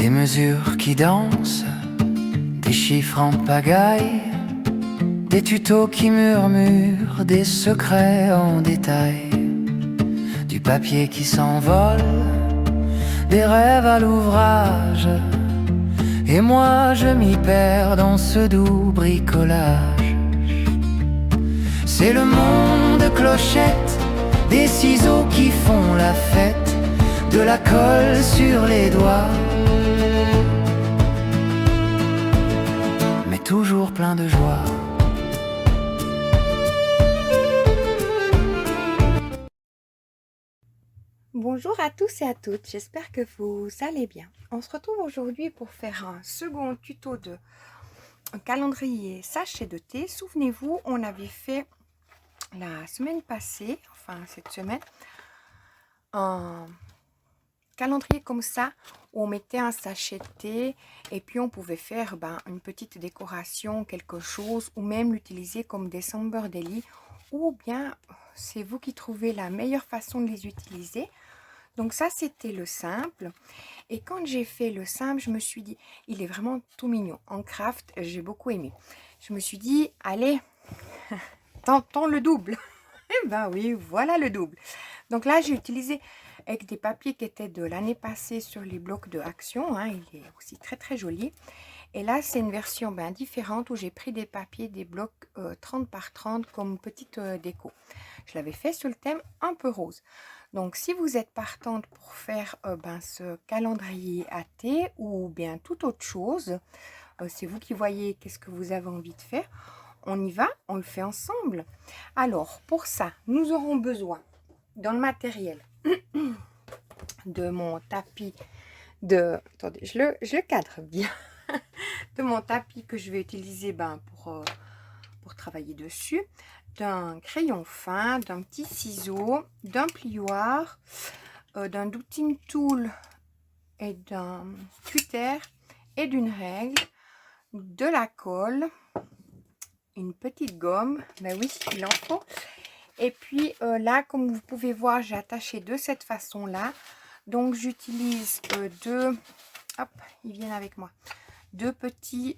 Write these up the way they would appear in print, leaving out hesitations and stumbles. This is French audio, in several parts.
Des mesures qui dansent, des chiffres en pagaille, des tutos qui murmurent, des secrets en détail, du papier qui s'envole, des rêves à l'ouvrage. Et moi je m'y perds dans ce doux bricolage. C'est le monde clochette, des ciseaux qui font la fête, de la colle sur les doigts, mais toujours plein de joie. Bonjour à tous et à toutes, j'espère que vous allez bien. On se retrouve aujourd'hui pour faire un second tuto de calendrier sachet de thé. Souvenez-vous, on avait fait la semaine passée, enfin cette semaine, un calendrier comme ça où on mettait un sachet de thé et puis on pouvait faire une petite décoration, quelque chose, ou même l'utiliser comme December Daily, ou bien c'est vous qui trouvez la meilleure façon de les utiliser. Donc ça, c'était le simple. Et quand j'ai fait le simple, je me suis dit, il est vraiment tout mignon. En craft, j'ai beaucoup aimé. Je me suis dit, allez, tentons le double. Eh ben oui, voilà le double. Donc là, j'ai utilisé avec des papiers qui étaient de l'année passée sur les blocs de Action. Il est aussi très très joli. Et là, c'est une version différente où j'ai pris des papiers, des blocs 30 par 30 comme petite déco. Je l'avais fait sur le thème un peu rose. Donc, si vous êtes partante pour faire ce calendrier à thé ou bien toute autre chose, c'est vous qui voyez qu'est-ce que vous avez envie de faire. On y va, on le fait ensemble. Alors, pour ça, nous aurons besoin, dans le matériel, de mon tapis de... Attendez, je le cadre bien. De mon tapis que je vais utiliser pour travailler dessus, d'un crayon fin, d'un petit ciseau, d'un plioir, d'un douting tool et d'un cutter et d'une règle, de la colle, une petite gomme, ben oui, il en faut. Et puis là, comme vous pouvez voir, j'ai attaché de cette façon-là. Donc j'utilise deux, hop, ils viennent avec moi, deux petits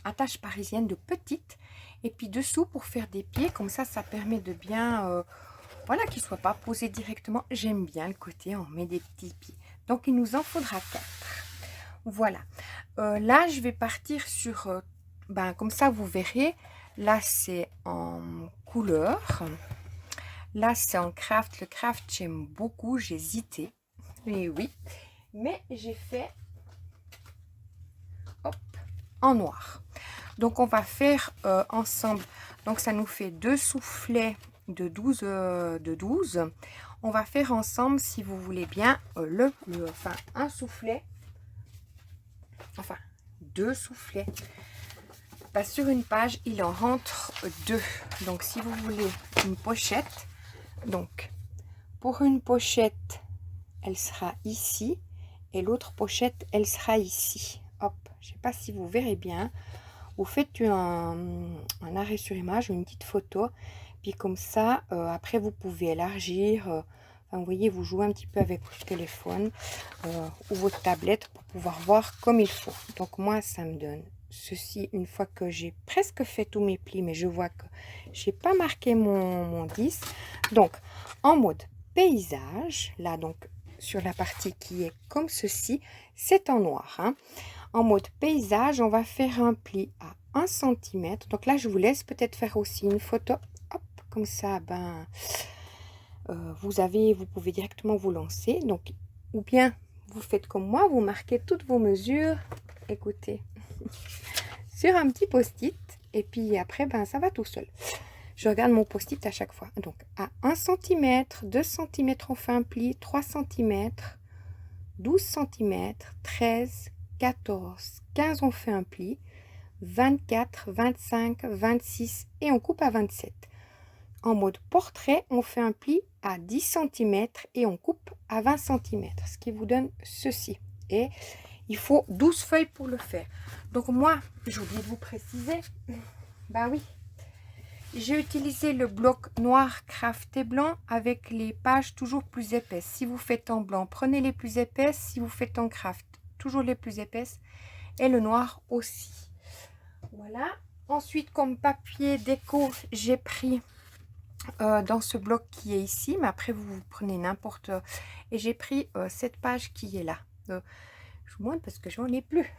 attaches parisiennes, de petites, et puis dessous pour faire des pieds, comme ça permet de bien, voilà, qu'ils ne soient pas posés directement. J'aime bien le côté, on met des petits pieds. Donc il nous en faudra 4. Voilà. Là, je vais partir sur, comme ça vous verrez, là c'est en couleur, là c'est en craft. Le craft, j'aime beaucoup, j'ai hésité, mais oui, mais j'ai fait en noir. Donc on va faire ensemble, donc ça nous fait 2 soufflets de 12. On va faire ensemble, si vous voulez bien, un soufflet, enfin 2 soufflets. Sur une page, il en rentre 2. Donc si vous voulez une pochette, donc pour une pochette, elle sera ici, et l'autre pochette, elle sera ici. Hop, je sais pas si vous verrez bien. Vous faites un arrêt sur image, une petite photo, puis comme ça, après vous pouvez élargir, vous voyez, vous jouez un petit peu avec votre téléphone ou votre tablette pour pouvoir voir comme il faut. Donc moi, ça me donne ceci une fois que j'ai presque fait tous mes plis, mais je vois que j'ai pas marqué mon 10. Donc, en mode paysage, là, donc sur la partie qui est comme ceci, c'est en noir, En mode paysage, on va faire un pli à 1 cm. Donc là, je vous laisse peut-être faire aussi une photo. Hop, comme ça, vous pouvez directement vous lancer. Donc, ou bien, vous faites comme moi, vous marquez toutes vos mesures. Écoutez, sur un petit post-it. Et puis après, ça va tout seul. Je regarde mon post-it à chaque fois. Donc, à 1 cm, 2 cm, on fait un pli, 3 cm, 12 cm, 13 14, 15, on fait un pli, 24, 25, 26 et on coupe à 27. En mode portrait, on fait un pli à 10 cm et on coupe à 20 cm, ce qui vous donne ceci. Et il faut 12 feuilles pour le faire. Donc moi, j'ai oublié de vous préciser, oui, J'ai utilisé le bloc noir crafté blanc avec les pages toujours plus épaisses. Si vous faites en blanc, prenez les plus épaisses. Si vous faites en craft, toujours les plus épaisses. Et le noir aussi. Voilà. Ensuite, comme papier déco, j'ai pris dans ce bloc qui est ici. Mais après, vous prenez n'importe. Et j'ai pris cette page qui est là. Je vous montre parce que j'en ai plus.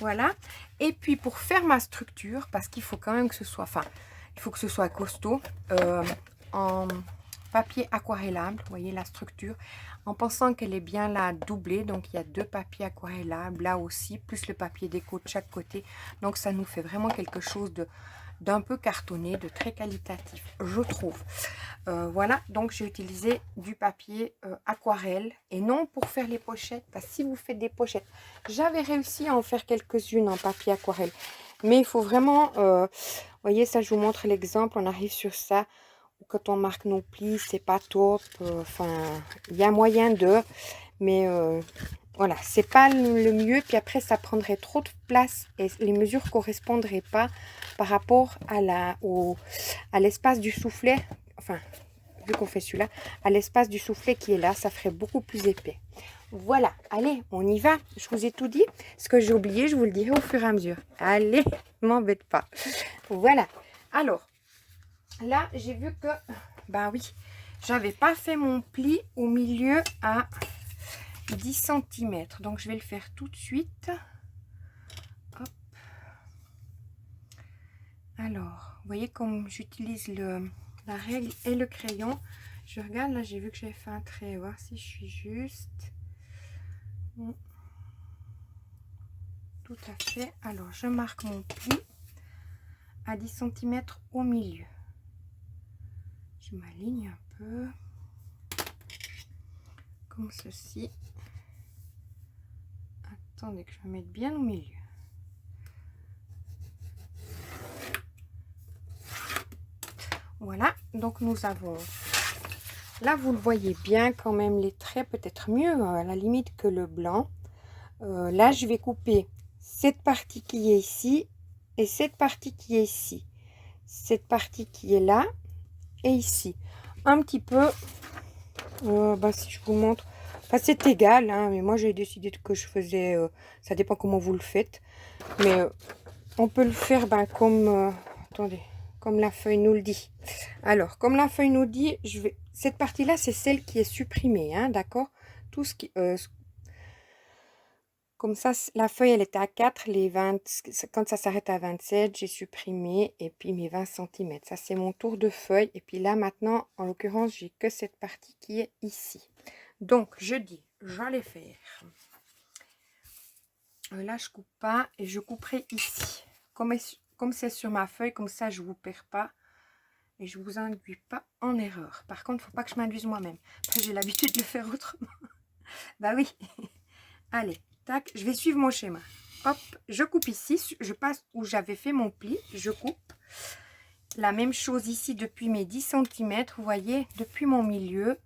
Voilà. Et puis pour faire ma structure, parce qu'il faut quand même que ce soit, enfin, il faut que ce soit costaud, en papier aquarellable, vous voyez la structure, en pensant qu'elle est bien là doublée, donc il y a 2 papiers aquarellables là aussi, plus le papier déco de chaque côté, donc ça nous fait vraiment quelque chose d'un peu cartonné, de très qualitatif, je trouve. Voilà, donc j'ai utilisé du papier aquarelle et non pour faire les pochettes, parce que si vous faites des pochettes, j'avais réussi à en faire quelques-unes en papier aquarelle, mais il faut vraiment, vous voyez, ça je vous montre l'exemple, on arrive sur ça, quand on marque nos plis, c'est pas top, enfin, il y a moyen de, mais voilà, c'est pas le mieux, puis après ça prendrait trop de place et les mesures correspondraient pas par rapport à l'espace du soufflet, enfin, vu qu'on fait celui-là, à l'espace du soufflet qui est là, ça ferait beaucoup plus épais. Voilà, allez, on y va. Je vous ai tout dit. Ce que j'ai oublié, je vous le dirai au fur et à mesure. Allez, m'embête pas. Voilà. Alors, là, j'ai vu que, ben oui, j'avais pas fait mon pli au milieu à 10 cm. Donc, je vais le faire tout de suite. Hop. Alors, vous voyez comme j'utilise la règle et le crayon. Je regarde, là, j'ai vu que j'avais fait un trait. Voir si je suis juste. Bon. Tout à fait. Alors, je marque mon pli à 10 cm au milieu. Je m'aligne un peu. Comme ceci. Attendez que je me mette bien au milieu. Voilà, donc nous avons, là vous le voyez bien quand même les traits, peut-être mieux à la limite que le blanc. Là je vais couper cette partie qui est ici et cette partie qui est ici. Cette partie qui est là et ici. Un petit peu, si je vous montre, enfin, c'est égal, hein, mais moi j'ai décidé que je faisais, ça dépend comment vous le faites. Mais on peut le faire comme, attendez, comme la feuille nous le dit. Alors, comme la feuille nous dit, cette partie-là, c'est celle qui est supprimée, hein, d'accord? Tout ce qui... comme ça, la feuille, elle était à 4, quand ça s'arrête à 27, j'ai supprimé, et puis mes 20 cm. Ça, c'est mon tour de feuille. Et puis là, maintenant, en l'occurrence, j'ai que cette partie qui est ici. Donc, je dis, j'allais faire... là, je coupe pas, et je couperai ici. Comme c'est sur ma feuille, comme ça je vous perds pas et je vous induis pas en erreur. Par contre, il ne faut pas que je m'induise moi-même. J'ai l'habitude de le faire autrement. Bah oui. Allez, tac, je vais suivre mon schéma. Hop, je coupe ici, je passe où j'avais fait mon pli, je coupe. La même chose ici depuis mes 10 cm, vous voyez, depuis mon milieu,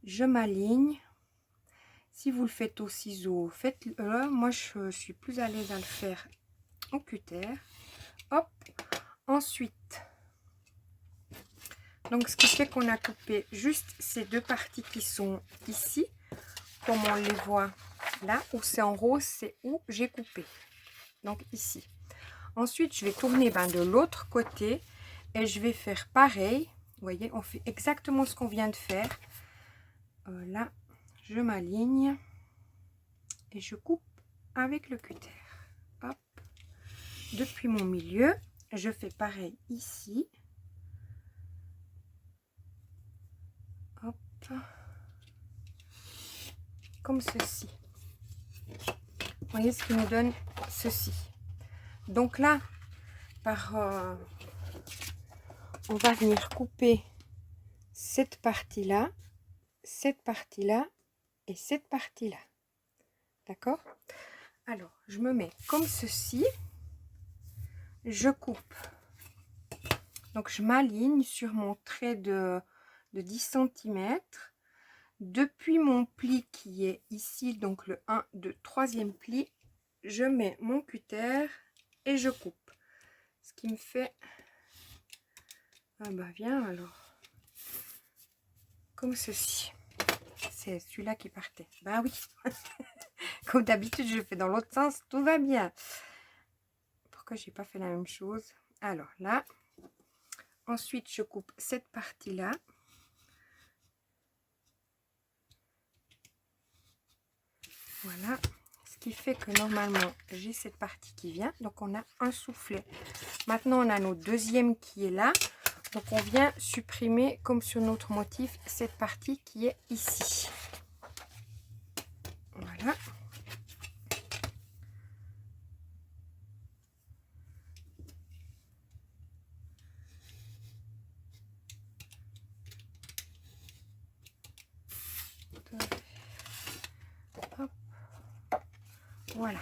je m'aligne. Si vous le faites au ciseau, faites-le. Moi, je suis plus à l'aise à le faire au cutter. Hop, ensuite, donc ce qui fait qu'on a coupé juste ces 2 parties qui sont ici, comme on les voit là, où c'est en rose, c'est où j'ai coupé, donc ici. Ensuite, je vais tourner de l'autre côté et je vais faire pareil. Vous voyez, on fait exactement ce qu'on vient de faire. Là, je m'aligne et je coupe avec le cutter. Hop, depuis mon milieu, je fais pareil ici. Hop, comme ceci. Vous voyez ce qui nous donne ceci. Donc là, on va venir couper cette partie-là et cette partie-là. D'accord? Alors, je me mets comme ceci. Je coupe. Donc, je m'aligne sur mon trait de 10 cm. Depuis mon pli qui est ici, donc le 1, 2, 3e pli, je mets mon cutter et je coupe. Ce qui me fait Ah bah viens alors. Comme ceci. C'est celui-là qui partait. Bah oui. Comme d'habitude, je fais dans l'autre sens. Tout va bien. Pourquoi j'ai pas fait la même chose? Alors là. Ensuite, je coupe cette partie-là. Voilà. Ce qui fait que normalement, j'ai cette partie qui vient. Donc, on a un soufflet. Maintenant, on a notre deuxième qui est là. Donc, on vient supprimer, comme sur notre motif, cette partie qui est ici. Voilà. Hop. Voilà.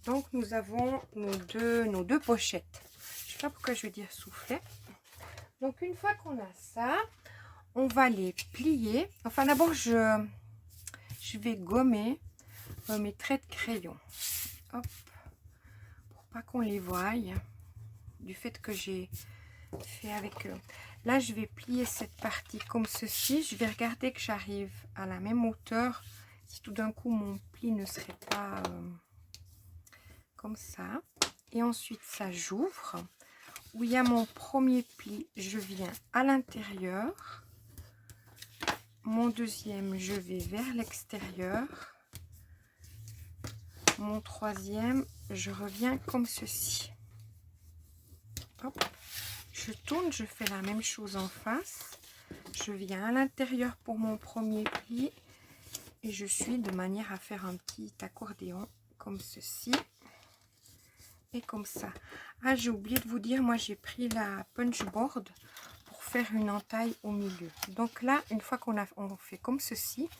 Donc, nous avons nos deux pochettes. Je ne sais pas pourquoi je veux dire soufflet. Donc, une fois qu'on a ça, on va les plier. Enfin, d'abord, je vais gommer mes traits de crayon. Hop. Pour pas qu'on les voie. Du fait que j'ai fait avec eux. Là, je vais plier cette partie comme ceci. Je vais regarder que j'arrive à la même hauteur. Si tout d'un coup, mon pli ne serait pas comme ça. Et ensuite, ça j'ouvre. Où il y a mon premier pli, je viens à l'intérieur. Mon deuxième, je vais vers l'extérieur. Mon troisième, je reviens comme ceci. Hop. Je tourne, je fais la même chose en face. Je viens à l'intérieur pour mon premier pli. Et je suis de manière à faire un petit accordéon comme ceci. Et comme ça. Ah, j'ai oublié de vous dire, moi j'ai pris la punch board pour faire une entaille au milieu. Donc là, une fois on fait comme ceci,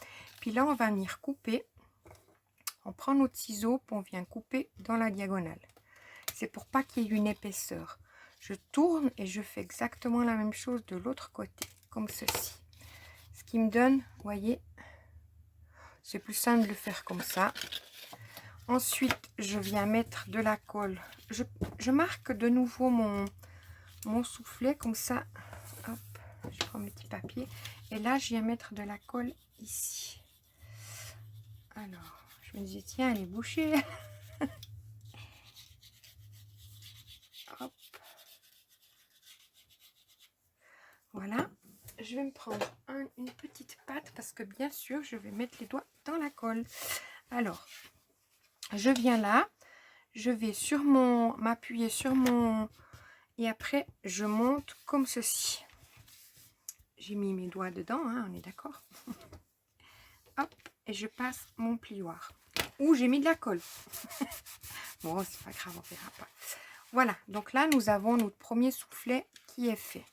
puis là on va venir couper. On prend notre ciseau, puis on vient couper dans la diagonale. C'est pour pas qu'il y ait une épaisseur. Je tourne et je fais exactement la même chose de l'autre côté, comme ceci. Ce qui me donne, vous voyez, c'est plus simple de le faire comme ça. Ensuite, je viens mettre de la colle. Je marque de nouveau mon soufflet comme ça. Hop, je prends mes petits papiers. Et là, je viens mettre de la colle ici. Alors, je me dis, tiens, elle est bouchée. Hop. Voilà. Je vais me prendre une petite pâte parce que bien sûr, je vais mettre les doigts dans la colle. Alors, je viens là. Je vais m'appuyer sur mon... Et après, je monte comme ceci. J'ai mis mes doigts dedans, hein, on est d'accord. Hop, et je passe mon plioir. Ouh, j'ai mis de la colle. Bon, c'est pas grave, on verra pas. Voilà, donc là, nous avons notre premier soufflet qui est fait.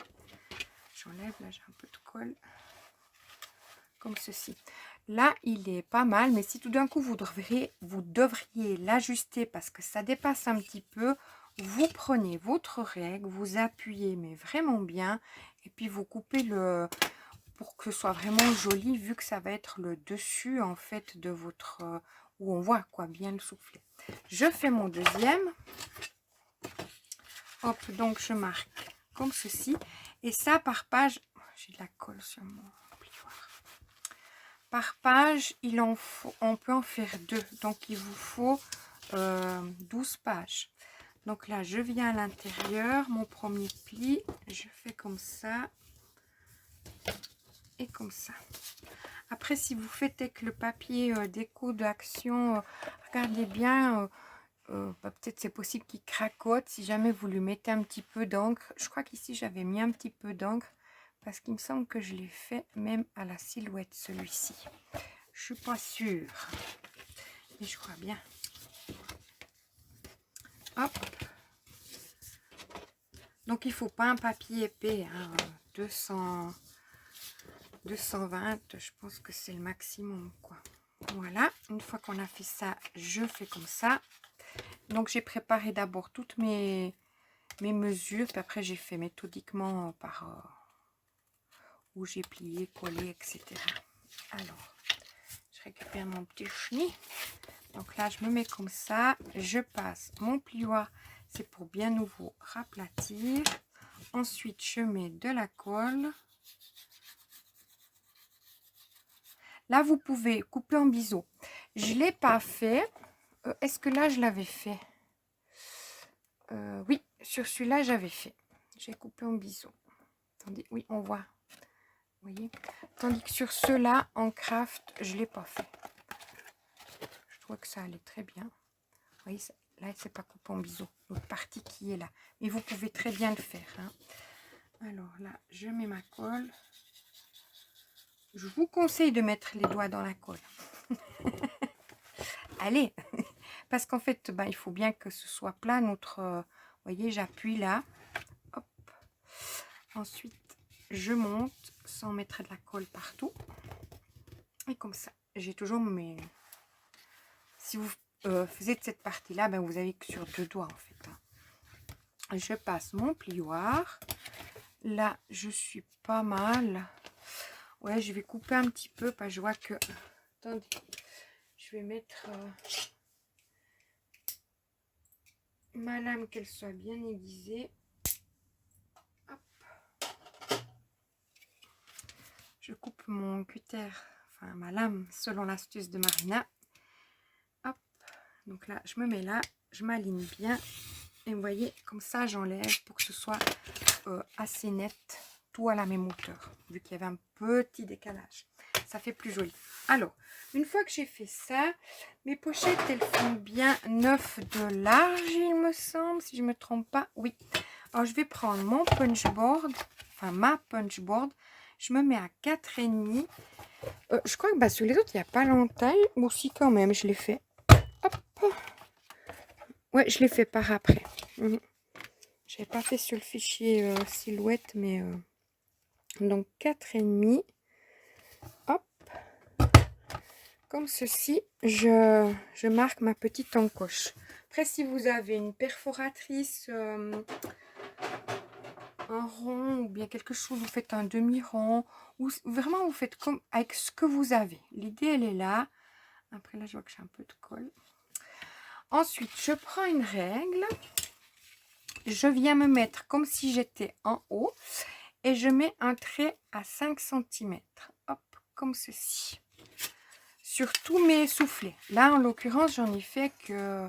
J'enlève, là, j'ai un peu de colle. Comme ceci. Là, il est pas mal, mais si tout d'un coup, vous devriez l'ajuster parce que ça dépasse un petit peu, vous prenez votre règle, vous appuyez, mais vraiment bien, et puis vous coupez pour que ce soit vraiment joli, vu que ça va être le dessus, en fait, de votre... où on voit, quoi, bien le soufflet. Je fais mon deuxième. Hop, donc je marque comme ceci. Et ça, par page... J'ai de la colle sur mon... Par page, on peut en faire 2. Donc, il vous faut 12 pages. Donc là, je viens à l'intérieur. Mon premier pli, je fais comme ça. Et comme ça. Après, si vous faites avec le papier déco d'action, regardez bien. Peut-être c'est possible qu'il cracote. Si jamais vous lui mettez un petit peu d'encre. Je crois qu'ici, j'avais mis un petit peu d'encre. Parce qu'il me semble que je l'ai fait même à la silhouette, celui-ci. Je suis pas sûre. Mais je crois bien. Hop. Donc, il ne faut pas un papier épais. Hein, 220, je pense que c'est le maximum, quoi. Voilà. Une fois qu'on a fait ça, je fais comme ça. Donc, j'ai préparé d'abord toutes mes mesures. Puis après, j'ai fait méthodiquement par... où j'ai plié, collé, etc. Alors, je récupère mon petit chenille. Donc là, je me mets comme ça. Je passe mon plioir. C'est pour bien nouveau raplatir. Ensuite, je mets de la colle. Là, vous pouvez couper en biseau. Je ne l'ai pas fait. Est-ce que là, je l'avais fait? Oui, sur celui-là, j'avais fait. J'ai coupé en biseau. Attendez, oui, on voit. Vous voyez? Tandis que sur ceux-là, en craft, je ne l'ai pas fait. Je trouve que ça allait très bien. Vous voyez, là, c'est pas coupé en biseau. L'autre partie qui est là. Mais vous pouvez très bien le faire. Hein. Alors là, je mets ma colle. Je vous conseille de mettre les doigts dans la colle. Allez, parce qu'en fait, il faut bien que ce soit plat. Vous voyez, j'appuie là. Hop. Ensuite, je monte sans mettre de la colle partout. Et comme ça, j'ai toujours mes... Si vous faisiez de cette partie-là, vous avez que sur 2 doigts en fait. Hein. Je passe mon plioir. Là, je suis pas mal. Ouais, je vais couper un petit peu parce que je vois que... Attendez, je vais mettre ma lame, qu'elle soit bien aiguisée. Hop. Je coupe mon cutter, enfin ma lame, selon l'astuce de Marina. Hop. Donc là, je me mets là, je m'aligne bien. Et vous voyez, comme ça, j'enlève pour que ce soit assez net, tout à la même hauteur, vu qu'il y avait un petit décalage. Ça fait plus joli. Alors, une fois que j'ai fait ça, mes pochettes, elles font bien 9 de large, il me semble, si je ne me trompe pas. Oui. Alors, je vais prendre mon punchboard, enfin ma punchboard. Je me mets à 4,5. Je crois que sur les autres, il n'y a pas longtemps. Aussi, quand même, je l'ai fait. Hop. Ouais, je l'ai fait par après. Je n'avais pas fait sur le fichier silhouette, mais... Donc, 4,5. Hop. Comme ceci, je marque ma petite encoche. Après, si vous avez une perforatrice, un rond ou bien quelque chose, vous faites un demi-rond. Ou vraiment, vous faites comme avec ce que vous avez. L'idée, elle est là. Après, là, je vois que j'ai un peu de colle. Ensuite, je prends une règle. Je viens me mettre comme si j'étais en haut. Et je mets un trait à 5 cm. Hop, comme ceci. Sur tous mes soufflets. Là, en l'occurrence, j'en ai fait que...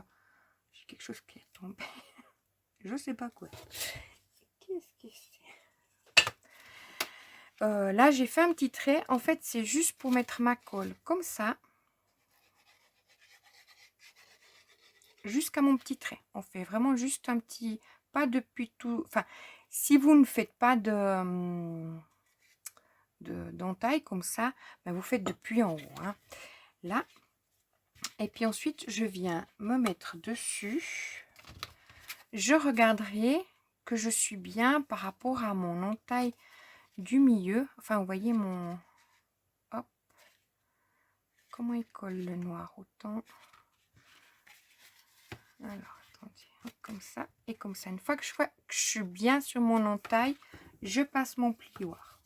J'ai quelque chose qui est tombé. Je sais pas quoi. Qu'est-ce que c'est? Là, j'ai fait un petit trait. En fait, c'est juste pour mettre ma colle. Comme ça. Jusqu'à mon petit trait. On fait vraiment juste un petit... Pas depuis tout... Enfin, si vous ne faites pas d'entaille comme ça, vous faites depuis en haut. Hein. Là. Et puis ensuite, je viens me mettre dessus. Je regarderai que je suis bien par rapport à mon entaille du milieu. Enfin, vous voyez mon... Hop. Comment il colle le noir autant. Alors, attendez. Comme ça et comme ça. Une fois que je vois que je suis bien sur mon entaille, je passe mon plioir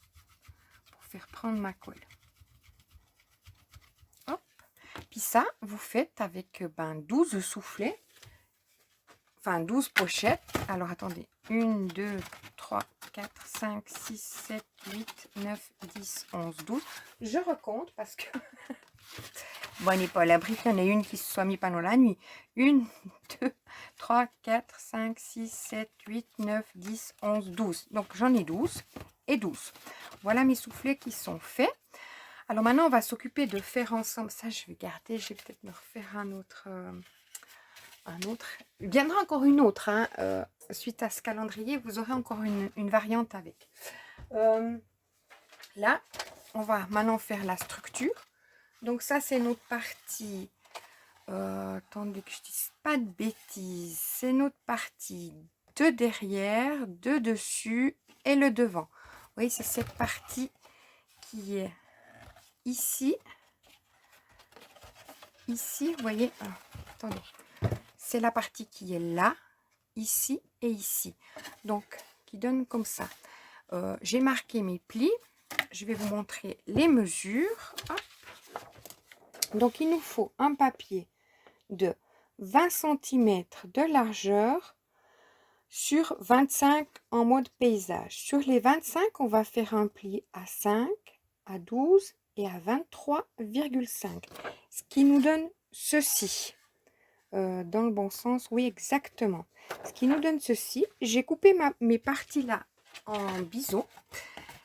pour faire prendre ma colle. Hop. Puis ça, vous faites avec 12 soufflets. Enfin, 12 pochettes. Alors, attendez. 1, 2, 3, 4, 5, 6, 7, 8, 9, 10, 11, 12. Je recompte parce que... bon, il n'est pas à l'abri qu'il y en ait une qui se soit mis pendant la nuit. 1, 2, 3, 4, 5, 6, 7, 8, 9, 10, 11, 12. Donc, j'en ai 12 et 12. Voilà mes soufflets qui sont faits. Alors, maintenant, on va s'occuper de faire ensemble. Ça, je vais garder. Je vais peut-être me refaire un autre... Il viendra encore une autre. Hein, suite à ce calendrier, vous aurez encore une variante avec. Là, on va maintenant faire la structure. Donc ça, c'est notre partie. Attendez que je dise pas de bêtises. C'est notre partie de derrière, de dessus et le devant. Vous voyez, c'est cette partie qui est ici. Ici, vous voyez. Attendez. C'est la partie qui est là, ici et ici. Donc, qui donne comme ça. J'ai marqué mes plis. Je vais vous montrer les mesures. Hop. Donc, il nous faut un papier de 20 cm de largeur sur 25 en mode paysage. Sur les 25, on va faire un pli à 5, à 12 et à 23,5. Ce qui nous donne ceci. Dans le bon sens, oui, exactement. Ce qui nous donne ceci. J'ai coupé mes parties là en biseau.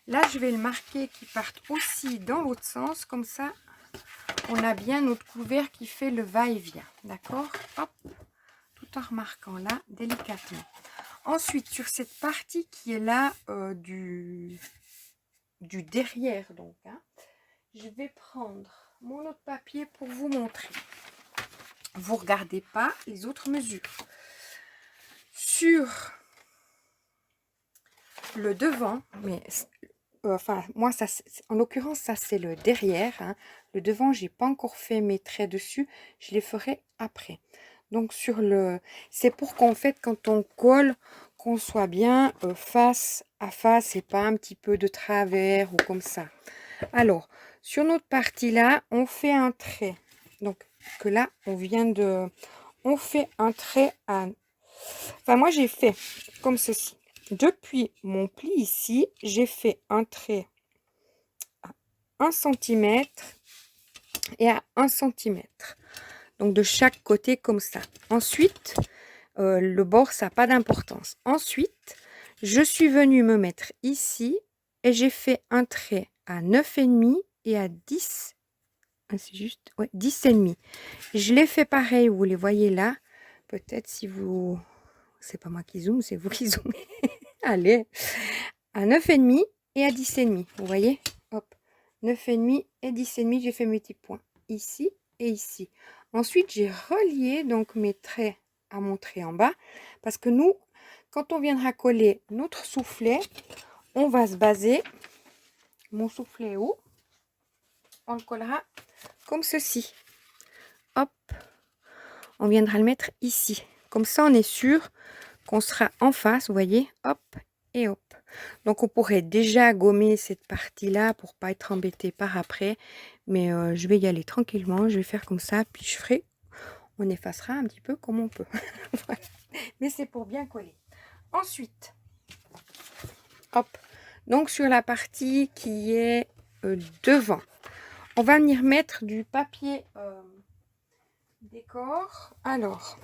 Là, je vais le marquer qui partent aussi dans l'autre sens. Comme ça, on a bien notre couvert qui fait le va-et-vient. D'accord? Hop, tout en remarquant là, délicatement. Ensuite, sur cette partie qui est là du derrière, donc, hein, je vais prendre mon autre papier pour vous montrer. Vous ne regardez pas les autres mesures. Sur le devant, mais enfin, moi, ça, en l'occurrence, ça c'est le derrière. Hein. Le devant, j'ai pas encore fait mes traits dessus. Je les ferai après. Donc, sur le... C'est pour qu'en fait, quand on colle, qu'on soit bien face à face et pas un petit peu de travers ou comme ça. Alors, sur notre partie là, on fait un trait. Donc, que là, on vient de... On fait un trait à... Enfin, moi, j'ai fait comme ceci. Depuis mon pli ici, j'ai fait un trait à 1 cm et à 1 cm. Donc, de chaque côté comme ça. Ensuite, le bord, ça n'a pas d'importance. Ensuite, je suis venue me mettre ici et j'ai fait un trait à 9,5 et à 10. C'est juste, ouais, 10,5. Je l'ai fait pareil, vous les voyez là. Peut-être si vous... C'est pas moi qui zoome, c'est vous qui zoomez. Allez, à 9,5 et à 10,5. Vous voyez? Hop, 9,5 et 10,5, j'ai fait mes petits points ici et ici. Ensuite, j'ai relié donc mes traits à mon trait en bas. Parce que nous, quand on viendra coller notre soufflet, on va se baser. Mon soufflet haut, on le collera comme ceci. Hop, on viendra le mettre ici. Comme ça, on est sûr qu'on sera en face, vous voyez, hop et hop. Donc, on pourrait déjà gommer cette partie-là pour pas être embêté par après. Mais je vais y aller tranquillement, je vais faire comme ça, puis je ferai, on effacera un petit peu comme on peut. Voilà. Mais c'est pour bien coller. Ensuite, hop, donc sur la partie qui est devant, on va venir mettre du papier décor. Alors,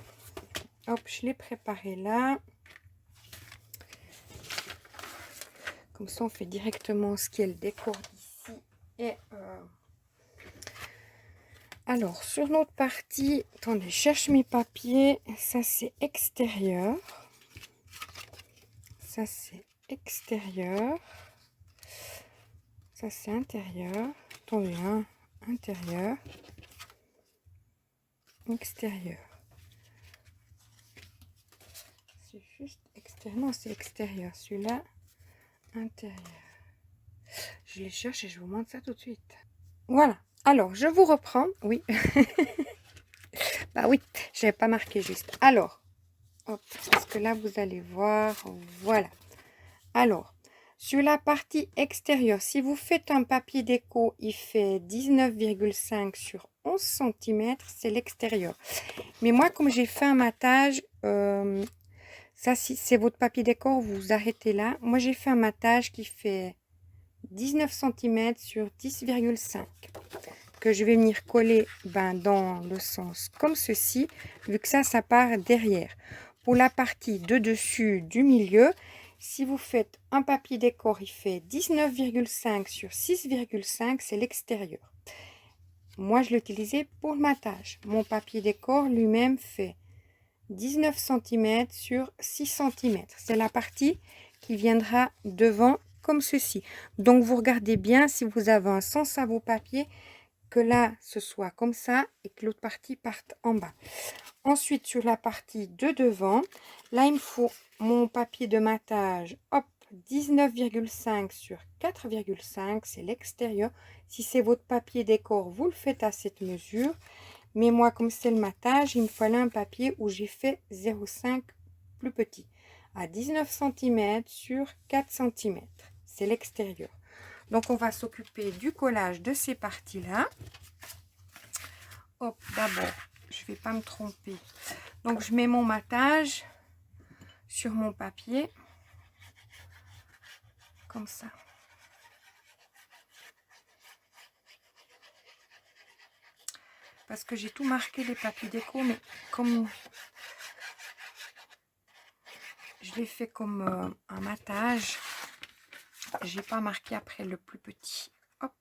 hop, je l'ai préparé là. Comme ça, on fait directement ce qui est le décor d'ici. Et alors, sur notre partie, attendez, je cherche mes papiers. Ça, c'est extérieur. Ça, c'est extérieur. Ça, c'est intérieur. Attendez, hein, intérieur. Extérieur. C'est juste extérieur. Non, c'est extérieur. Celui-là, intérieur. Je les cherche et je vous montre ça tout de suite. Voilà. Alors, je vous reprends. Oui. Bah oui, je n'avais pas marqué juste. Alors, hop, parce que là, vous allez voir. Voilà. Alors, sur la partie extérieure, si vous faites un papier déco, il fait 19,5 sur 11 cm, c'est l'extérieur. Mais moi, comme j'ai fait un matage, ça, si c'est votre papier déco, vous arrêtez là. Moi, j'ai fait un matage qui fait 19 cm sur 10,5 que je vais venir coller dans le sens comme ceci, vu que ça part derrière. Pour la partie de dessus du milieu, si vous faites un papier décor, il fait 19,5 sur 6,5, c'est l'extérieur. Moi, je l'ai utilisé pour le matage. Mon papier décor lui-même fait 19 cm sur 6 cm. C'est la partie qui viendra devant comme ceci. Donc, vous regardez bien si vous avez un sens à vos papiers, que là, ce soit comme ça et que l'autre partie parte en bas. Ensuite, sur la partie de devant, là, il me faut mon papier de matage. Hop, 19,5 sur 4,5, c'est l'extérieur. Si c'est votre papier décor, vous le faites à cette mesure. Mais moi, comme c'est le matage, il me fallait un papier où j'ai fait 0,5 plus petit. À 19 cm sur 4 cm. C'est l'extérieur. Donc, on va s'occuper du collage de ces parties-là. Hop, d'abord, je ne vais pas me tromper. Donc, je mets mon matage sur mon papier, comme ça. Parce que j'ai tout marqué les papiers déco, mais comme je l'ai fait comme un matage, j'ai pas marqué après le plus petit. Hop,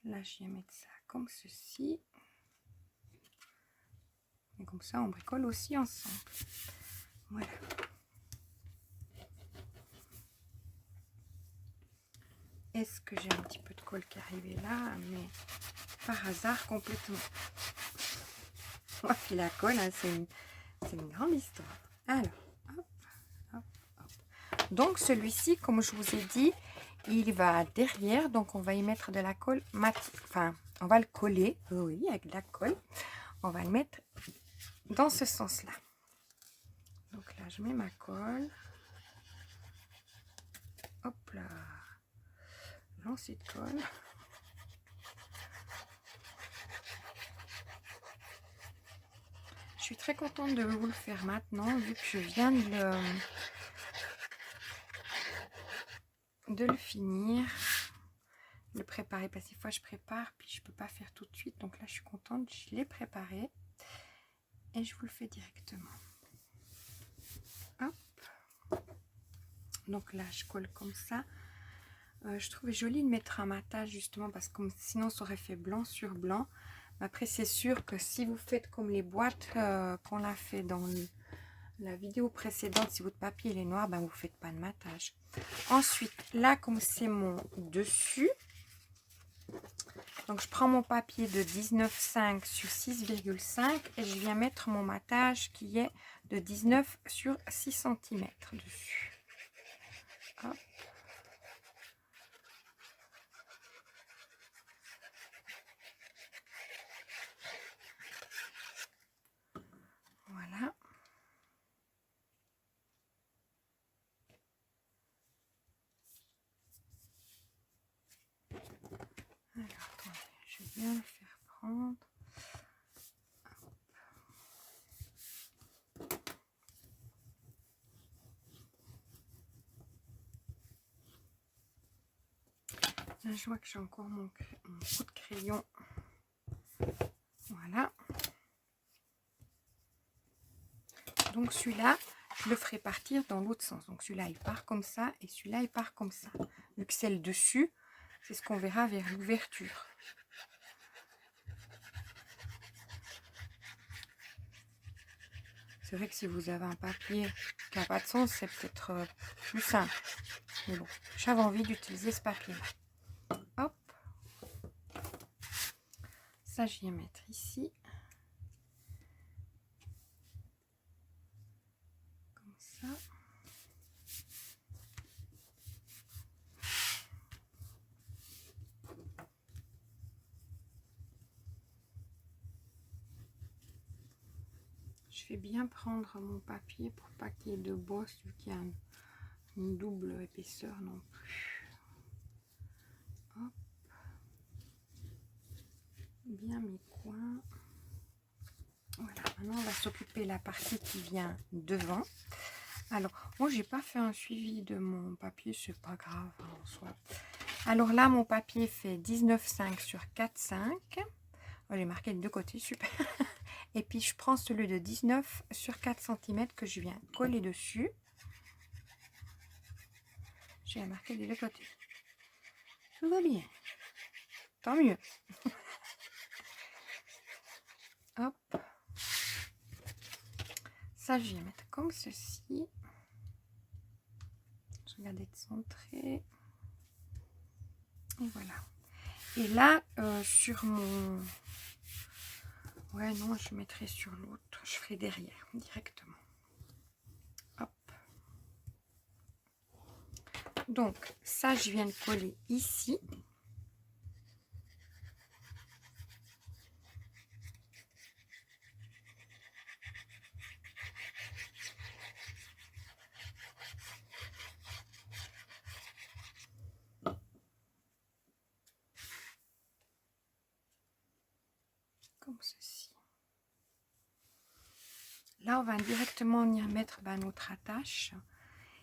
là je vais mettre ça comme ceci. Et comme ça on bricole aussi ensemble. Voilà. Est-ce que j'ai un petit peu de colle qui est arrivé là, mais par hasard complètement. Moi qui la colle, hein, c'est une grande histoire. Alors, hop, hop, hop. Donc celui-ci, comme je vous ai dit, il va derrière, donc on va y mettre de la colle mat, enfin on va le coller, oui, avec de la colle. On va le mettre dans ce sens-là. Donc là, je mets ma colle. Hop là, lancé de colle. Je suis très contente de vous le faire maintenant, vu que je viens de le finir, le préparer, parce que des fois je prépare puis je peux pas faire tout de suite. Donc là, je suis contente, je l'ai préparé et je vous le fais directement. Hop. Donc là, je colle comme ça. Je trouvais joli de mettre un matage justement parce que sinon ça aurait fait blanc sur blanc. Après, c'est sûr que si vous faites comme les boîtes qu'on a fait dans la vidéo précédente, si votre papier il est noir, ben vous faites pas de matage. Ensuite, là, comme c'est mon dessus, donc je prends mon papier de 19,5 sur 6,5 et je viens mettre mon matage qui est de 19 sur 6 cm dessus. Hop. Voilà. Alors, attendez, je vais bien le faire prendre. Là, je vois que j'ai encore mon coup de crayon. Voilà. Donc celui-là, je le ferai partir dans l'autre sens. Donc celui-là, il part comme ça et celui-là, il part comme ça. Vu que c'est le dessus, c'est ce qu'on verra vers l'ouverture. C'est vrai que si vous avez un papier qui n'a pas de sens, c'est peut-être plus simple. Mais bon, j'avais envie d'utiliser ce papier-là. Hop. Ça, je viens mettre ici. Comme ça. Je vais bien prendre mon papier pour pas qu'il y ait de bosse, vu qu'il y a une double épaisseur non plus. Hop. Bien mes coins. Voilà, maintenant on va s'occuper de la partie qui vient devant. Alors, moi j'ai pas fait un suivi de mon papier, c'est pas grave en soi. Alors là, mon papier fait 19,5 sur 4,5. Oh, j'ai marqué les deux côtés, super. Et puis je prends celui de 19 sur 4 cm que je viens coller dessus. J'ai marqué des deux côtés. Tout va bien. Tant mieux. Hop. Ça, je vais mettre comme ceci. Je regarde être centré. Et voilà. Et là, sur mon... Ouais, non, je mettrai sur l'autre. Je ferai derrière, directement. Hop. Donc, ça, je viens de coller ici. Comme ceci. là, on va directement venir mettre notre attache.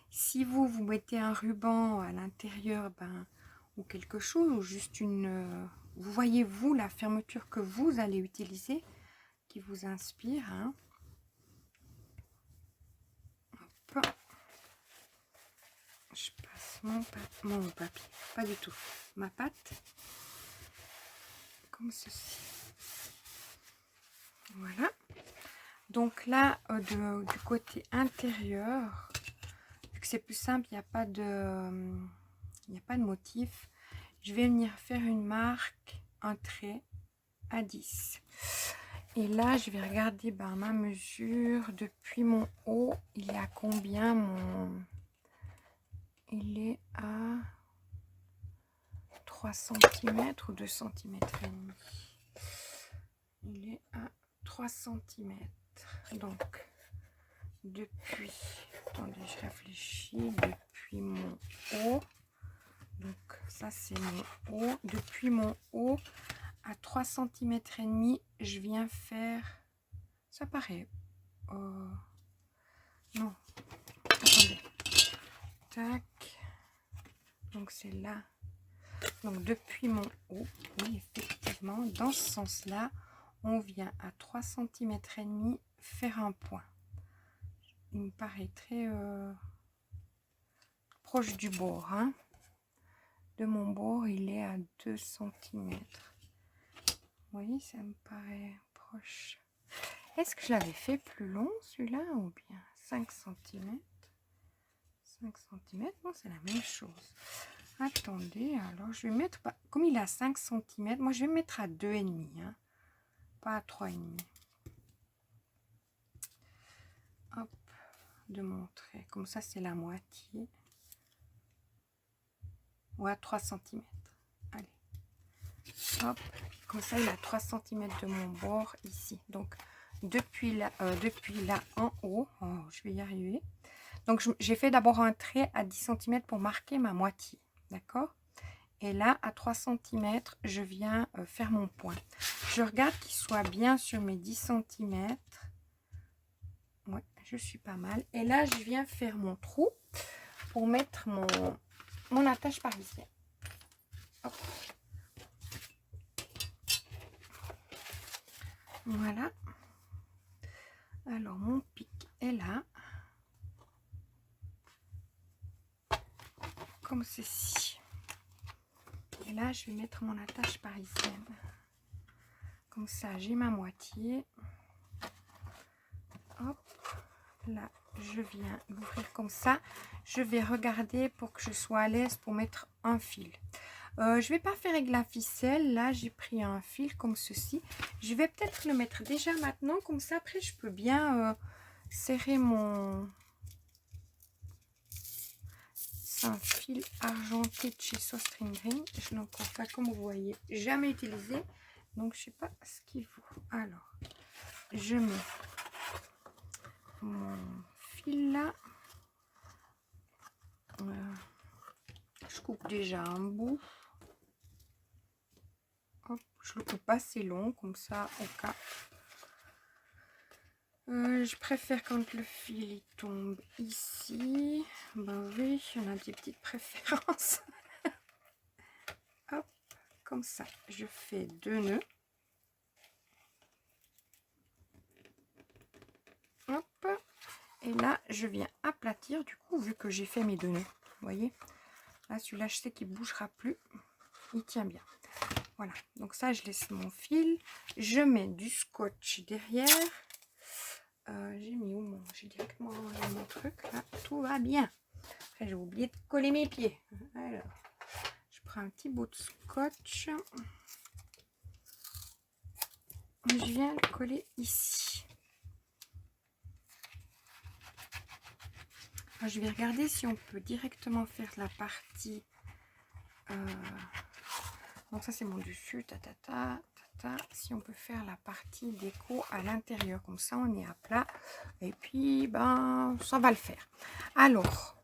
Si vous mettez un ruban à l'intérieur, ou quelque chose, ou juste une... vous voyez, vous, la fermeture que vous allez utiliser, qui vous inspire. Hein. Hop. Je passe mon papier, pas du tout, ma pâte, comme ceci. Voilà. Donc là, du côté intérieur, vu que c'est plus simple, il n'y a pas de motif, je vais venir faire une marque, un trait à 10. Et là, je vais regarder ma mesure depuis mon haut. Il est à combien mon... Il est à 3 cm ou 2 cm et demi. Il est à 3 cm. Donc, depuis... Attendez, je réfléchis. Depuis mon haut. Donc, ça, c'est mon haut. Depuis mon haut à 3 cm et demi, je viens faire... Ça paraît... non. Attendez. Tac. Donc, c'est là. Donc, depuis mon haut, oui, effectivement, dans ce sens-là, on vient à 3 cm et demi faire un point. Il me paraît très proche du bord. Hein. De mon bord, il est à 2 cm. Vous voyez, ça me paraît proche. Est-ce que je l'avais fait plus long, celui-là, ou bien 5 cm? 5 cm, non, c'est la même chose. Attendez, alors je vais mettre, comme il a 5 cm, moi je vais mettre à 2,5, hein, pas à 3,5. Hop, de mon trait, comme ça c'est la moitié. Ou à 3 cm. Allez, hop, comme ça il a 3 cm de mon bord ici. Donc depuis là en haut, oh, je vais y arriver. Donc j'ai fait d'abord un trait à 10 cm pour marquer ma moitié. D'accord? Et là, à 3 cm, je viens faire mon point. Je regarde qu'il soit bien sur mes 10 cm. Ouais, je suis pas mal. Et là, je viens faire mon trou pour mettre mon attache parisienne. Hop. Voilà. Alors, mon pic est là. Comme ceci. Et là, je vais mettre mon attache parisienne. Comme ça, j'ai ma moitié. Hop. Là, je viens l'ouvrir comme ça. Je vais regarder pour que je sois à l'aise pour mettre un fil. Je vais pas faire avec la ficelle. Là, j'ai pris un fil comme ceci. Je vais peut-être le mettre déjà maintenant. Comme ça, après, je peux bien serrer mon... C'est un fil argenté de chez So String Green. Je n'en prends pas, comme vous voyez, jamais utilisé. Donc, je sais pas ce qu'il faut. Alors, je mets mon fil là. Je coupe déjà un bout. Hop, je le coupe assez long, comme ça, au cas. Je préfère quand le fil il tombe ici. Ben oui, on a des petites préférences. Hop, comme ça, je fais 2 nœuds. Hop, et là, je viens aplatir, du coup, vu que j'ai fait mes 2 nœuds. Vous voyez, là, celui-là, je sais qu'il ne bougera plus. Il tient bien. Voilà, donc ça, je laisse mon fil. Je mets du scotch derrière. J'ai mis où j'ai directement rangé mon truc. Là, tout va bien. Après, j'ai oublié de coller mes pieds. Alors, je prends un petit bout de scotch. Je viens le coller ici. Alors, je vais regarder si on peut directement faire la partie. Donc ça, c'est mon dessus. Ta. Si on peut faire la partie déco à l'intérieur, comme ça on est à plat et puis ça va le faire. Alors,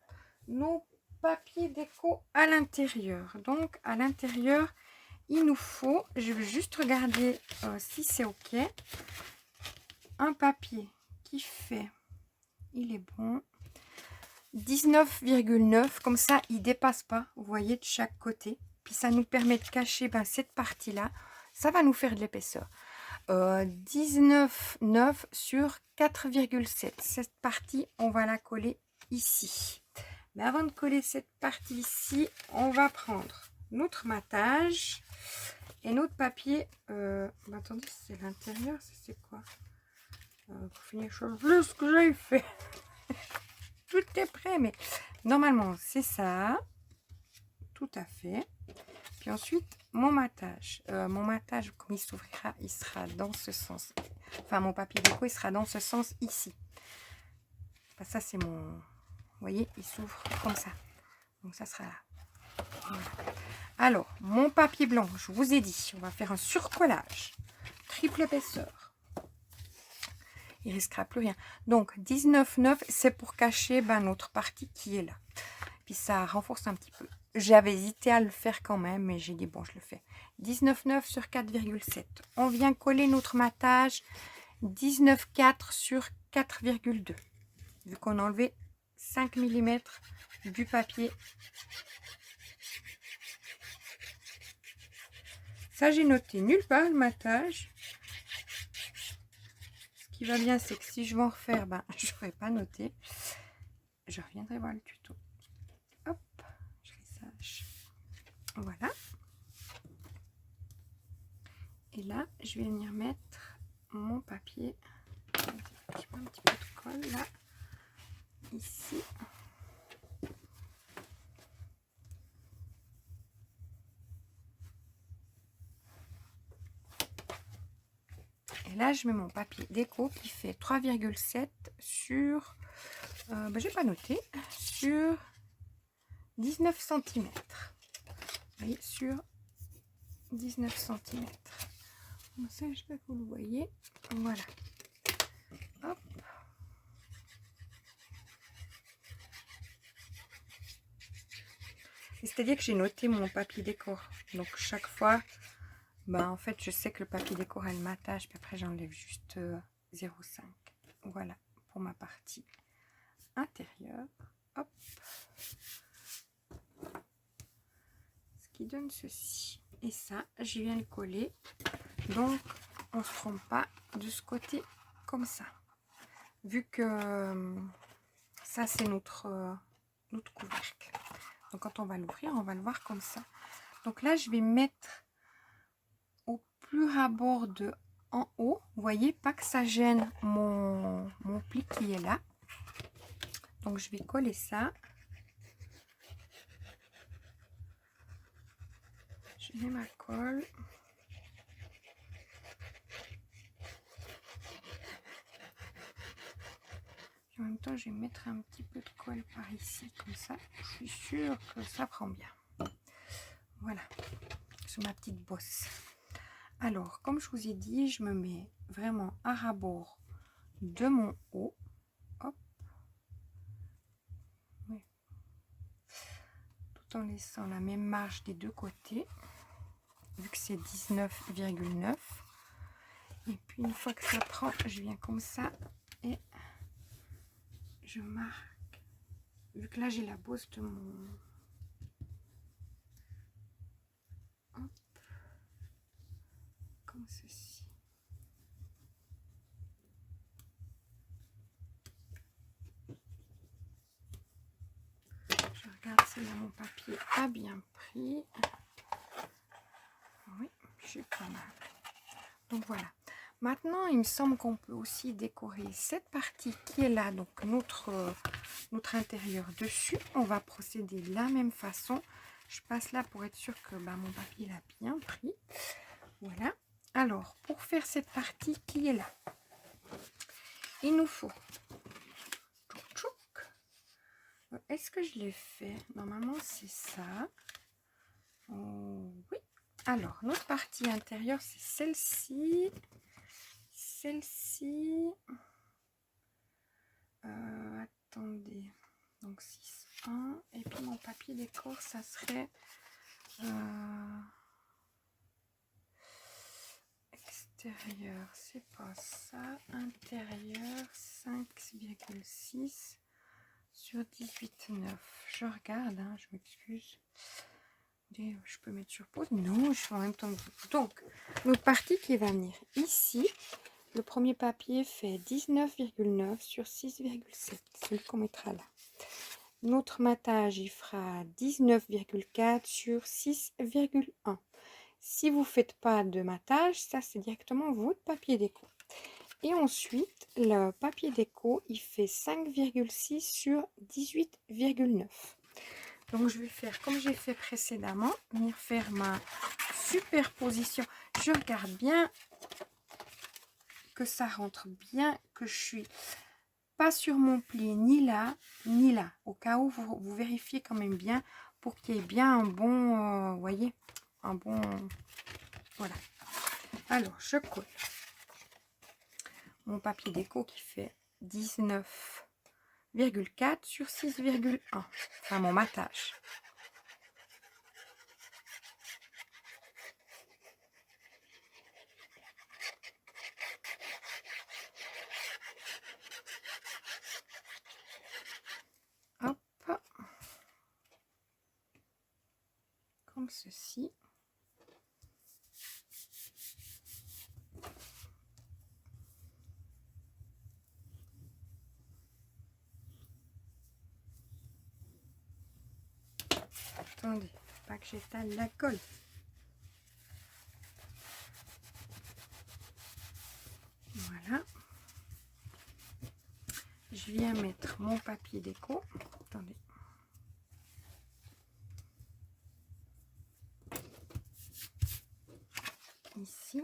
nos papiers déco à l'intérieur, donc à l'intérieur il nous faut, je vais juste regarder si c'est ok, un papier qui fait, il est bon, 19,9, comme ça il dépasse pas, vous voyez, de chaque côté. Puis ça nous permet de cacher cette partie là, ça va nous faire de l'épaisseur. 19,9 sur 4,7. Cette partie, on va la coller ici. Mais avant de coller cette partie ici, on va prendre notre matage et notre papier. Attendez, c'est l'intérieur, c'est quoi? Pour finir, je sais plus ce que j'ai fait. Tout est prêt, mais normalement, c'est ça. Tout à fait. Puis ensuite, mon matage, comme il s'ouvrira, il sera dans ce sens. Enfin, mon papier déco, il sera dans ce sens ici. Enfin, ça, c'est mon... Vous voyez, il s'ouvre comme ça. Donc, ça sera là. Voilà. Alors, mon papier blanc, je vous ai dit, on va faire un surcollage. Triple épaisseur. Il ne risquera plus rien. Donc, 19,9, c'est pour cacher notre partie qui est là. Puis, ça renforce un petit peu. J'avais hésité à le faire quand même, mais j'ai dit, bon, je le fais. 19,9 sur 4,7. On vient coller notre matage 19,4 sur 4,2. Vu qu'on a enlevé 5 mm du papier. Ça, j'ai noté nulle part le matage. Ce qui va bien, c'est que si je vais en refaire, je n'aurais pas noté. Je reviendrai voir le tuto. Hop, je ressage. Voilà. Et là, je vais venir mettre mon papier. Je mets un petit peu de colle là, ici. Et là, je mets mon papier déco qui fait 3,7 sur, j'ai pas noté, sur 19 cm. Vous voyez, sur 19 cm. Ça, je sais pas que vous le voyez. Voilà. Hop. C'est-à-dire que j'ai noté mon papier décor. Donc, chaque fois, en fait, je sais que le papier décor a le matage. Puis après, j'enlève juste 0,5. Voilà, pour ma partie intérieure. Hop. Ce qui donne ceci. Et ça, je viens le coller. Donc, on ne se trompe pas de ce côté comme ça. Vu que ça, c'est notre couvercle. Donc, quand on va l'ouvrir, on va le voir comme ça. Donc là, je vais mettre au plus rabord de en haut. Vous voyez, pas que ça gêne mon pli qui est là. Donc, je vais coller ça. Je mets ma colle. En même temps, je vais mettre un petit peu de colle par ici, comme ça. Je suis sûre que ça prend bien. Voilà, sur ma petite bosse. Alors, comme je vous ai dit, je me mets vraiment à rabord de mon haut. Hop. Oui. Tout en laissant la même marge des deux côtés, vu que c'est 19,9. Et puis, une fois que ça prend, je viens comme ça et je marque, vu que là j'ai la bosse de mon... Hop. Comme ceci. Je regarde si là mon papier a bien pris. Oui, j'ai pas mal. Donc voilà. Maintenant, il me semble qu'on peut aussi décorer cette partie qui est là, donc notre intérieur dessus. On va procéder de la même façon. Je passe là pour être sûr que mon papier l'a bien pris. Voilà. Alors, pour faire cette partie qui est là, il nous faut... Est-ce que je l'ai fait? Normalement, c'est ça. Oh, oui. Alors, notre partie intérieure, c'est celle-ci. Celle-ci. Attendez. Donc, 6,1. Et puis, mon papier décor, ça serait... Extérieur, c'est pas ça. Intérieur, 5,6 sur 18,9. Je regarde, hein, je m'excuse. Je peux mettre sur pause. Non, je fais en même temps que vous. Donc, notre partie qui va venir ici, le premier papier fait 19,9 sur 6,7. Celui qu'on mettra là. Notre matage, il fera 19,4 sur 6,1. Si vous ne faites pas de matage, ça c'est directement votre papier déco. Et ensuite, le papier déco, il fait 5,6 sur 18,9. Donc je vais faire comme j'ai fait précédemment, venir faire ma superposition. Je regarde bien que ça rentre bien, que je suis pas sur mon pli, ni là, ni là. Au cas où vous vérifiez quand même bien pour qu'il y ait bien un bon, voyez, un bon, voilà. Alors, je colle mon papier déco qui fait 19,4 sur 6,1. Enfin, mon matage. Hop. Comme ceci. Attendez, pas que j'étale la colle. Voilà. Je viens mettre mon papier déco. Attendez. Ici.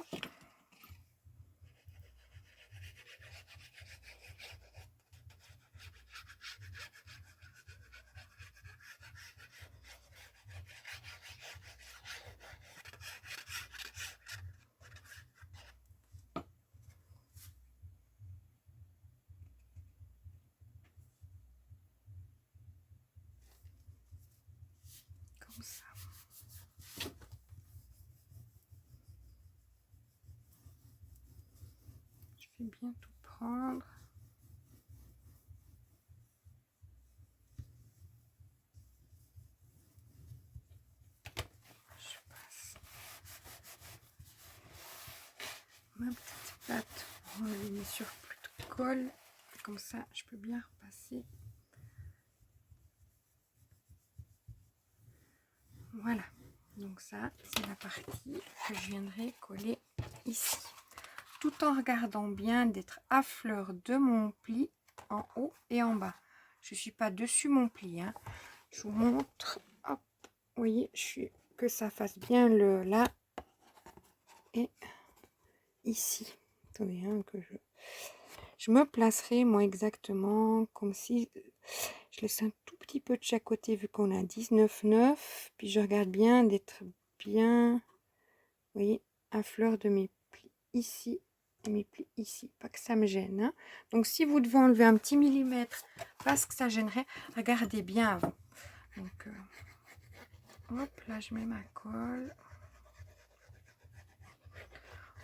Comme ça. Je vais bien tout prendre. Je passe ma petite pâte pour enlever sur plus de colle. Comme ça, je peux bien repasser. Voilà. Donc ça, c'est la partie que je viendrai coller ici. Tout en regardant bien d'être à fleur de mon pli en haut et en bas. Je ne suis pas dessus mon pli. Hein. Je vous montre. Hop. Vous voyez, que ça fasse bien le là et ici. Attendez, hein, que je me placerai moi exactement comme si je laisse un tout petit peu de chaque côté vu qu'on a 19,9. Puis je regarde bien d'être bien, vous voyez, à fleur de mes plis ici. Mes plis ici, pas que ça me gêne. Hein. Donc si vous devez enlever un petit millimètre parce que ça gênerait, regardez bien avant. Donc hop, là je mets ma colle.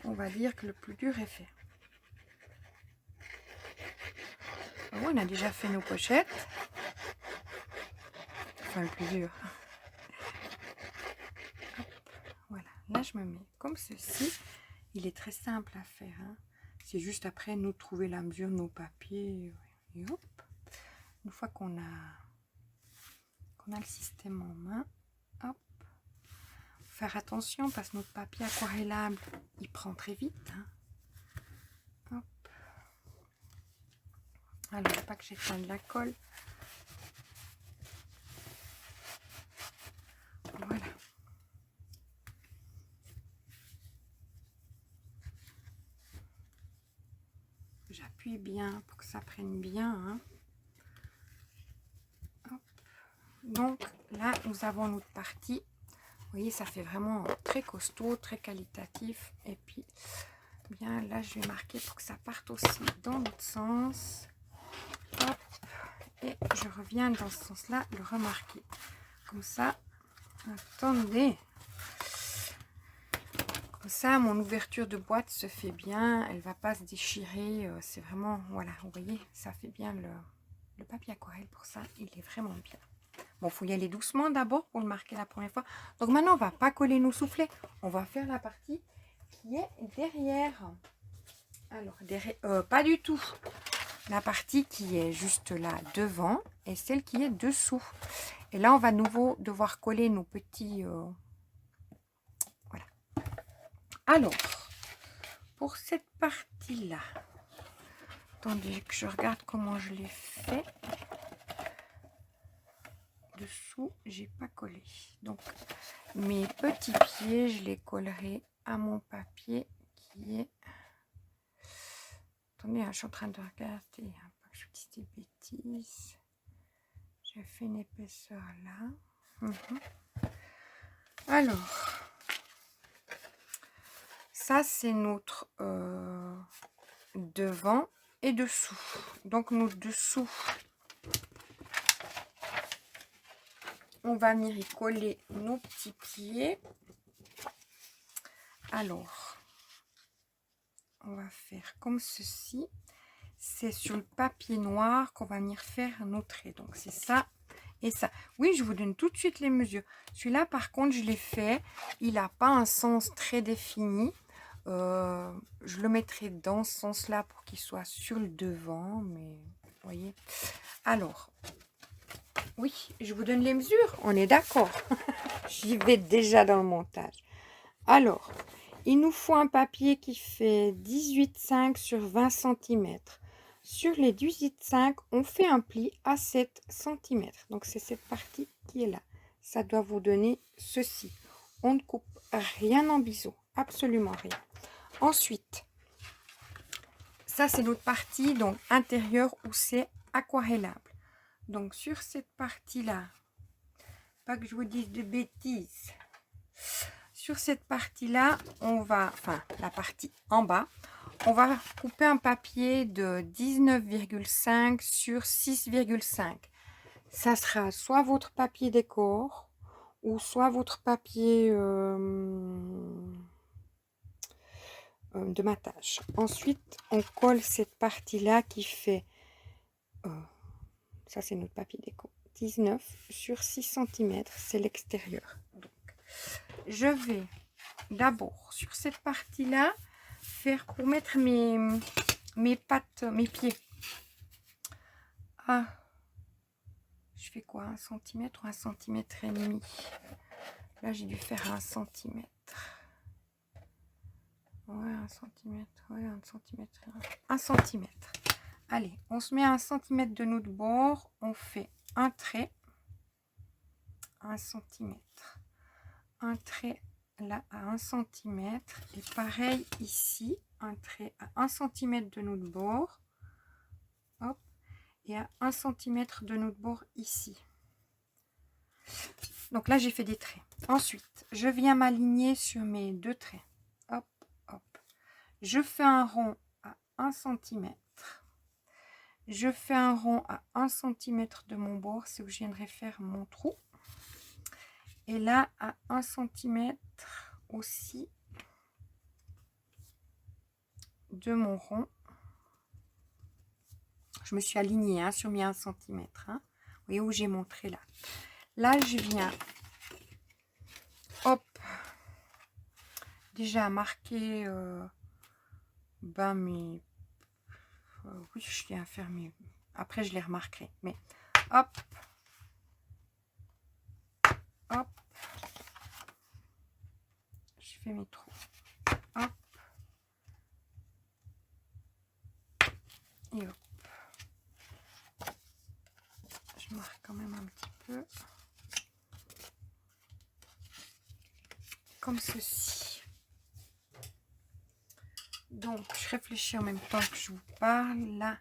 On va dire que le plus dur est fait. Oh, on a déjà fait nos pochettes. Enfin le plus dur. Hop, voilà, là je me mets comme ceci. Il est très simple à faire. Hein. C'est juste après nous trouver la mesure de nos papiers. Et hop. Une fois qu'on a le système en main, hop. Faire attention parce que notre papier aquarellable, il prend très vite. Hein. Hop. Alors, pas que j'étale de la colle. Voilà. J'appuie bien pour que ça prenne bien. Hein. Hop. Donc là, nous avons notre partie. Vous voyez, ça fait vraiment très costaud, très qualitatif. Et puis, bien là, je vais marquer pour que ça parte aussi dans l'autre sens. Hop. Et je reviens dans ce sens-là, le remarquer. Comme ça, attendez. ça, mon ouverture de boîte se fait bien. Elle va pas se déchirer. C'est vraiment, voilà, vous voyez, ça fait bien le papier aquarelle pour ça. Il est vraiment bien. Bon, il faut y aller doucement d'abord pour le marquer la première fois. Donc maintenant, on va pas coller nos soufflets. On va faire la partie qui est derrière. Alors, derrière, pas du tout. La partie qui est juste là devant et celle qui est dessous. Et là, on va nouveau devoir coller nos petits... voilà. Alors, pour cette partie-là, attendez que je regarde comment je l'ai fait. Dessous, j'ai pas collé. Donc, mes petits pieds, je les collerai à mon papier qui est... Attendez, hein, je suis en train de regarder, hein, pas que je dise des bêtises. J'ai fait une épaisseur là. Alors, ça c'est notre devant et dessous. Donc, notre dessous, on va venir y coller nos petits pieds. Alors, on va faire comme ceci. C'est sur le papier noir qu'on va venir faire nos traits. Donc, c'est ça et ça. Oui, je vous donne tout de suite les mesures. Celui-là, par contre, je l'ai fait. Il n'a pas un sens très défini. Je le mettrai dans ce sens-là pour qu'il soit sur le devant. Mais, vous voyez. Alors, oui, je vous donne les mesures. On est d'accord. J'y vais déjà dans le montage. Alors, il nous faut un papier qui fait 18,5 sur 20 cm. Sur les 18,5, on fait un pli à 7 cm. Donc, c'est cette partie qui est là. Ça doit vous donner ceci. On ne coupe rien en biseau. Absolument rien. Ensuite, ça, c'est notre partie donc intérieure où c'est aquarellable. Donc, sur cette partie-là, pas que je vous dise de bêtises, sur cette partie-là, on va, enfin, la partie en bas, on va couper un papier de 19,5 sur 6,5. Ça sera soit votre papier décor ou soit votre papier de matage. Ensuite, on colle cette partie-là qui fait, ça c'est notre papier déco, 19 sur 6 cm, c'est l'extérieur. Donc, je vais d'abord sur cette partie-là faire pour mettre mes pattes, mes pieds. Ah, je fais quoi, 1 cm ou 1,5 cm? Là, j'ai dû faire 1 cm. Ouais, 1 cm. Ouais, 1 cm. 1 cm. Allez, on se met à 1 cm de notre bord. On fait un trait. 1 cm. Un trait là à 1 cm. Et pareil ici, un trait à 1 cm de notre bord. Hop. Et à 1 cm de notre bord ici. Donc là, j'ai fait des traits. Ensuite, je viens m'aligner sur mes deux traits. Hop, hop. Je fais un rond à 1 cm. Je fais un rond à 1 cm de mon bord, c'est où je viendrai faire mon trou. Et là, à 1 cm aussi de mon rond. Je me suis alignée hein, sur mes 1 cm. Hein. Vous voyez où j'ai mon trait là. Là, je viens, hop, déjà marquer mes... oui, je viens faire mes... Après, je les remarquerai. Mais hop, hop, je fais mes trous. Hop, et hop. Je marque quand même un petit peu. Comme ceci. Donc, je réfléchis en même temps que je vous parle. Là,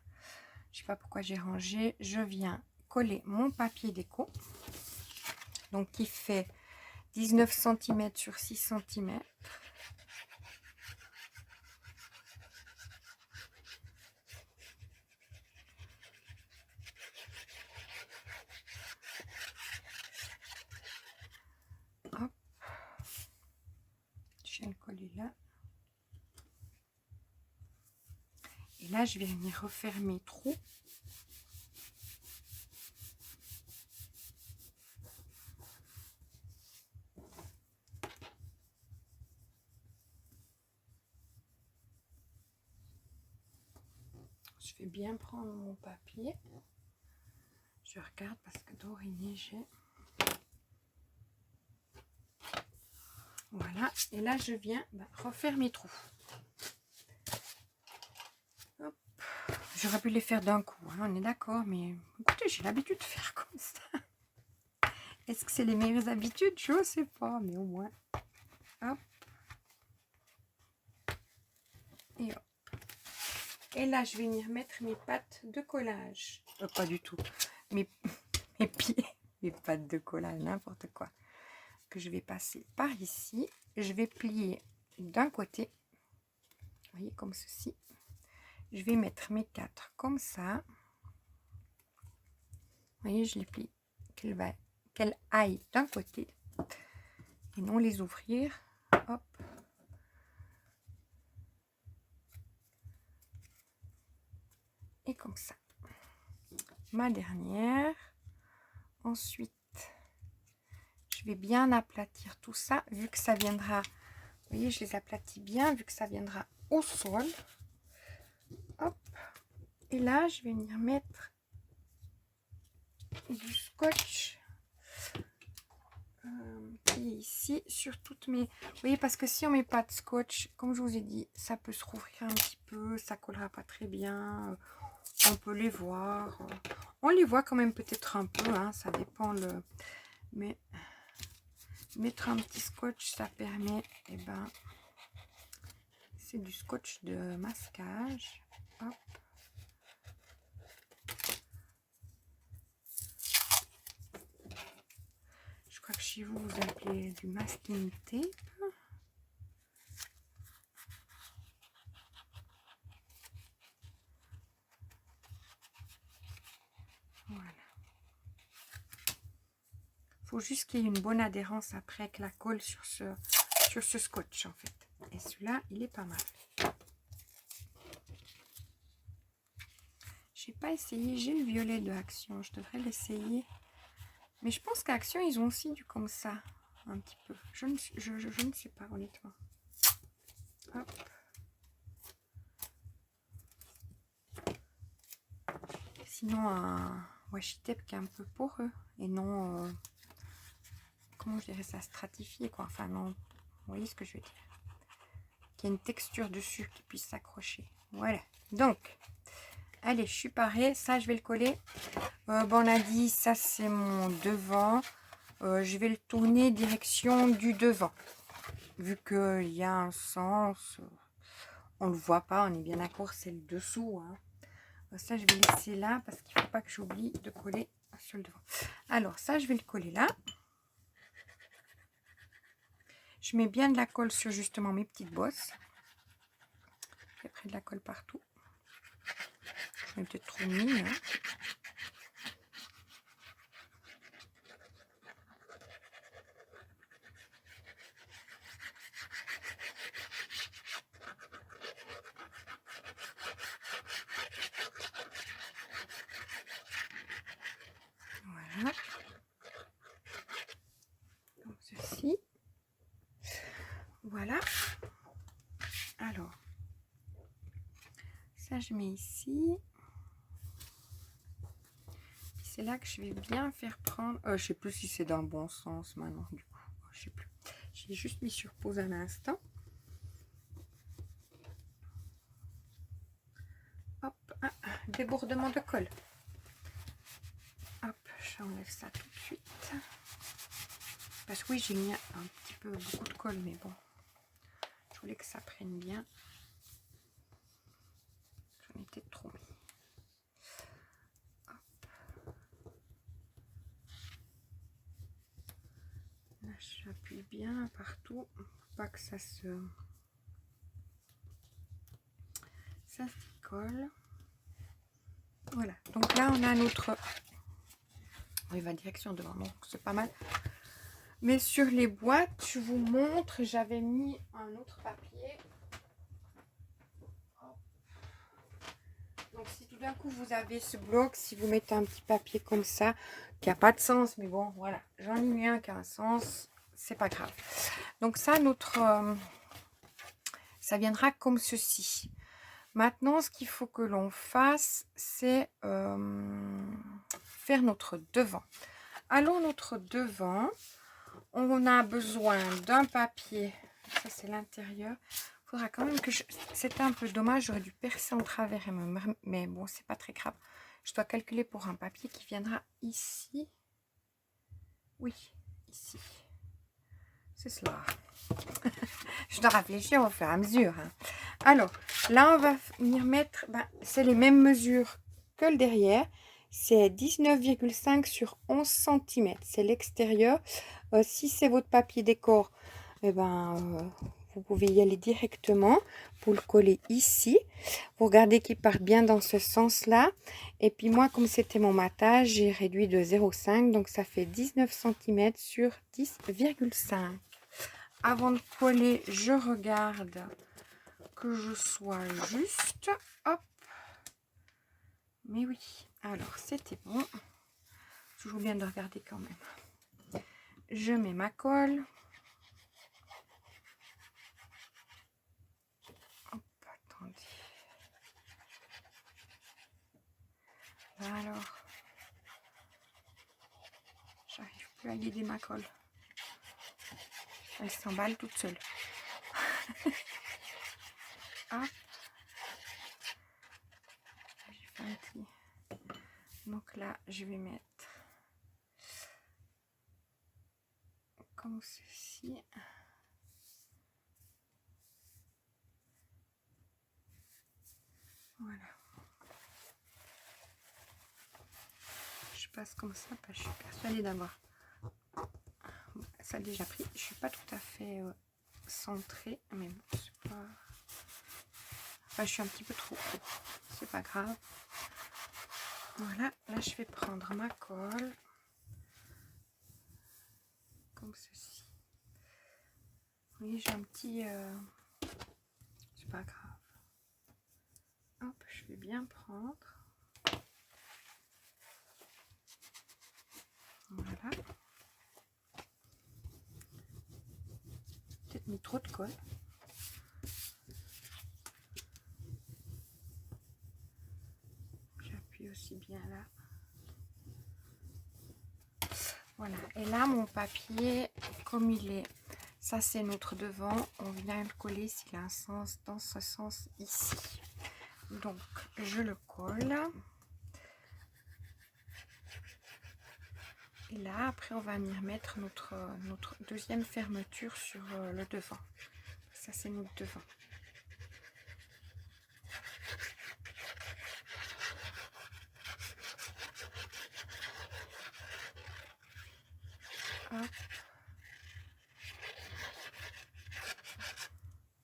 je sais pas pourquoi j'ai rangé. Je viens coller mon papier déco. Donc, qui fait 19 cm sur 6 cm. Hop. Je viens le coller là. Et là, je vais venir refaire mes trous. Je vais bien prendre mon papier. Je regarde parce que dehors il neigeait. Voilà. Et là, je viens refaire mes trous. Hop. J'aurais pu les faire d'un coup, hein, on est d'accord. Mais écoutez, j'ai l'habitude de faire comme ça. Est-ce que c'est les meilleures habitudes? Je ne sais pas, mais au moins. Hop. Et hop. Et là, je vais venir mettre mes pattes de collage. Pas du tout. Mes pieds, mes pattes de collage, n'importe quoi. Que je vais passer par ici. Je vais plier d'un côté. Vous voyez, comme ceci. Je vais mettre mes 4 comme ça. Vous voyez, je les plie. Qu'elle aille d'un côté. Et non les ouvrir. Hop. Et comme ça. Ma dernière. Ensuite, je vais bien aplatir tout ça, vu que ça viendra, vous voyez, je les aplatis bien, vu que ça viendra au sol. Hop. Et là, je vais venir mettre du scotch qui est ici sur toutes mes... Vous voyez, parce que si on met pas de scotch, comme je vous ai dit, ça peut se rouvrir un petit peu, ça collera pas très bien. On peut les voir. On les voit quand même peut-être un peu, hein, ça dépend le... Mais mettre un petit scotch, ça permet, et ben, c'est du scotch de masquage. Hop. Je crois que chez vous, vous appelez du masking tape. Voilà. Faut juste qu'il y ait une bonne adhérence après avec la colle sur ce scotch en fait. Et celui-là, il est pas mal. J'ai pas essayé, j'ai le violet de Action, je devrais l'essayer. Mais je pense qu'à Action, ils ont aussi du comme ça, un petit peu. Je ne sais pas honnêtement. Hop. Sinon, un washi tape qui est un peu poreux et non, comment je dirais ça, stratifié quoi. Enfin non, vous voyez ce que je veux dire. Qui a une texture dessus qui puisse s'accrocher. Voilà. Donc, allez, je suis parée. Ça, je vais le coller. Bon, on a dit, ça c'est mon devant. Je vais le tourner direction du devant. Vu qu'il y a un sens, on le voit pas, on est bien d'accord, c'est le dessous. Hein. Ça, je vais laisser là parce qu'il ne faut pas que j'oublie de coller sur le devant. Alors, ça, je vais le coller là. Je mets bien de la colle sur justement mes petites bosses. J'ai pris de la colle partout. Je mets peut-être trop mis. Hein. Voilà. Comme ceci. Voilà. Alors, ça je mets ici. C'est là que je vais bien faire prendre. Je sais plus si c'est dans le bon sens maintenant. Du coup, je sais plus. J'ai juste mis sur pause un instant. Hop, débordement de colle. Hop, j'enlève ça tout de suite. Parce que oui, j'ai mis un petit peu beaucoup de colle, mais bon, je voulais que ça prenne bien. J'en ai peut-être trop mis. Hop. Là, j'appuie bien partout, pour pas que ça se colle. Voilà, donc là on a notre... On va direction devant, donc c'est pas mal. Mais sur les boîtes, je vous montre, j'avais mis un autre papier. d'un coup vous avez ce bloc, si vous mettez un petit papier comme ça, qui n'a pas de sens, mais bon, voilà, j'en ai mis un qui a un sens, c'est pas grave. Donc ça, ça viendra comme ceci. Maintenant, ce qu'il faut que l'on fasse, c'est faire notre devant. Alors, notre devant, on a besoin d'un papier. Ça, c'est l'intérieur. Il faudra quand même que je... C'était un peu dommage, j'aurais dû percer en travers. Mais bon, c'est pas très grave. Je dois calculer pour un papier qui viendra ici. Oui, ici. C'est cela. Je dois réfléchir au fur et à mesure. Hein. Alors, là, on va venir mettre... c'est les mêmes mesures que le derrière. C'est 19,5 sur 11 cm. C'est l'extérieur. Si c'est votre papier décor, vous pouvez y aller directement. Vous le collez ici. Vous regardez qu'il part bien dans ce sens-là. Et puis moi, comme c'était mon matage, j'ai réduit de 0,5. Donc, ça fait 19 cm sur 10,5. Avant de coller, je regarde que je sois juste. Hop. Mais oui. Alors, c'était bon. Toujours bien de regarder quand même. Je mets ma colle. Hop, attendez. Alors, j'arrive plus à guider ma colle. Elle s'emballe toute seule. Hop. J'ai fait un petit. Donc là, je vais mettre comme ceci. Voilà. Je passe comme ça parce que je suis persuadée d'avoir ça a déjà pris. Je suis pas tout à fait centrée, mais bon, c'est pas... Enfin, je suis un petit peu trop haut. C'est pas grave. Voilà, là je vais prendre ma colle comme ceci. Oui, j'ai un petit... c'est pas grave. Hop, je vais bien prendre. Voilà. Peut-être mis trop de colle. J'appuie aussi bien là. Voilà. Et là, mon papier, comme il est, ça c'est notre devant, on vient le coller s'il a un sens dans ce sens ici. Donc, je le colle. Et là, après, on va venir mettre notre deuxième fermeture sur le devant. Ça, c'est notre devant. Hop.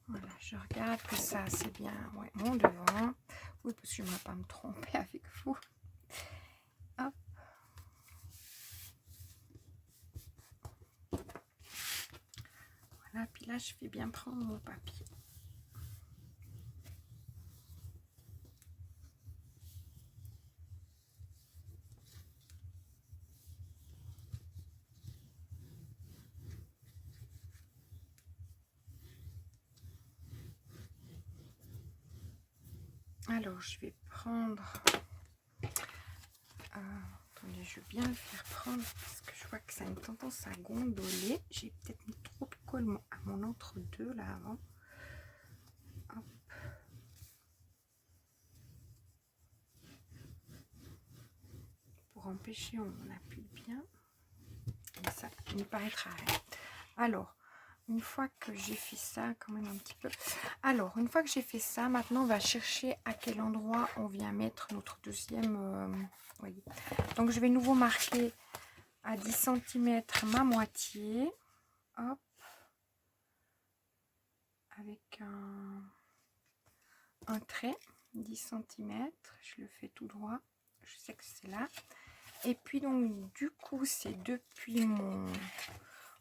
Voilà, je regarde que ça, c'est bien mon devant. Oui, parce que je ne vais pas me tromper avec vous. Hop. Voilà, puis là, je vais bien prendre mon papier. Alors, je vais prendre... attendez, je vais bien le faire prendre parce que je vois que ça a une tendance à gondoler. J'ai peut-être mis trop de colle à mon entre-deux là avant. Hop. Pour empêcher, on appuie bien. Et ça ne paraîtra rien. Alors, une fois que j'ai fait ça, quand même un petit peu. Alors, une fois que j'ai fait ça, maintenant on va chercher à quel endroit on vient mettre notre deuxième. Voyez. Donc, je vais nouveau marquer à 10 cm ma moitié. Hop. Avec un trait, 10 cm. Je le fais tout droit. Je sais que c'est là. Et puis, donc, du coup, c'est depuis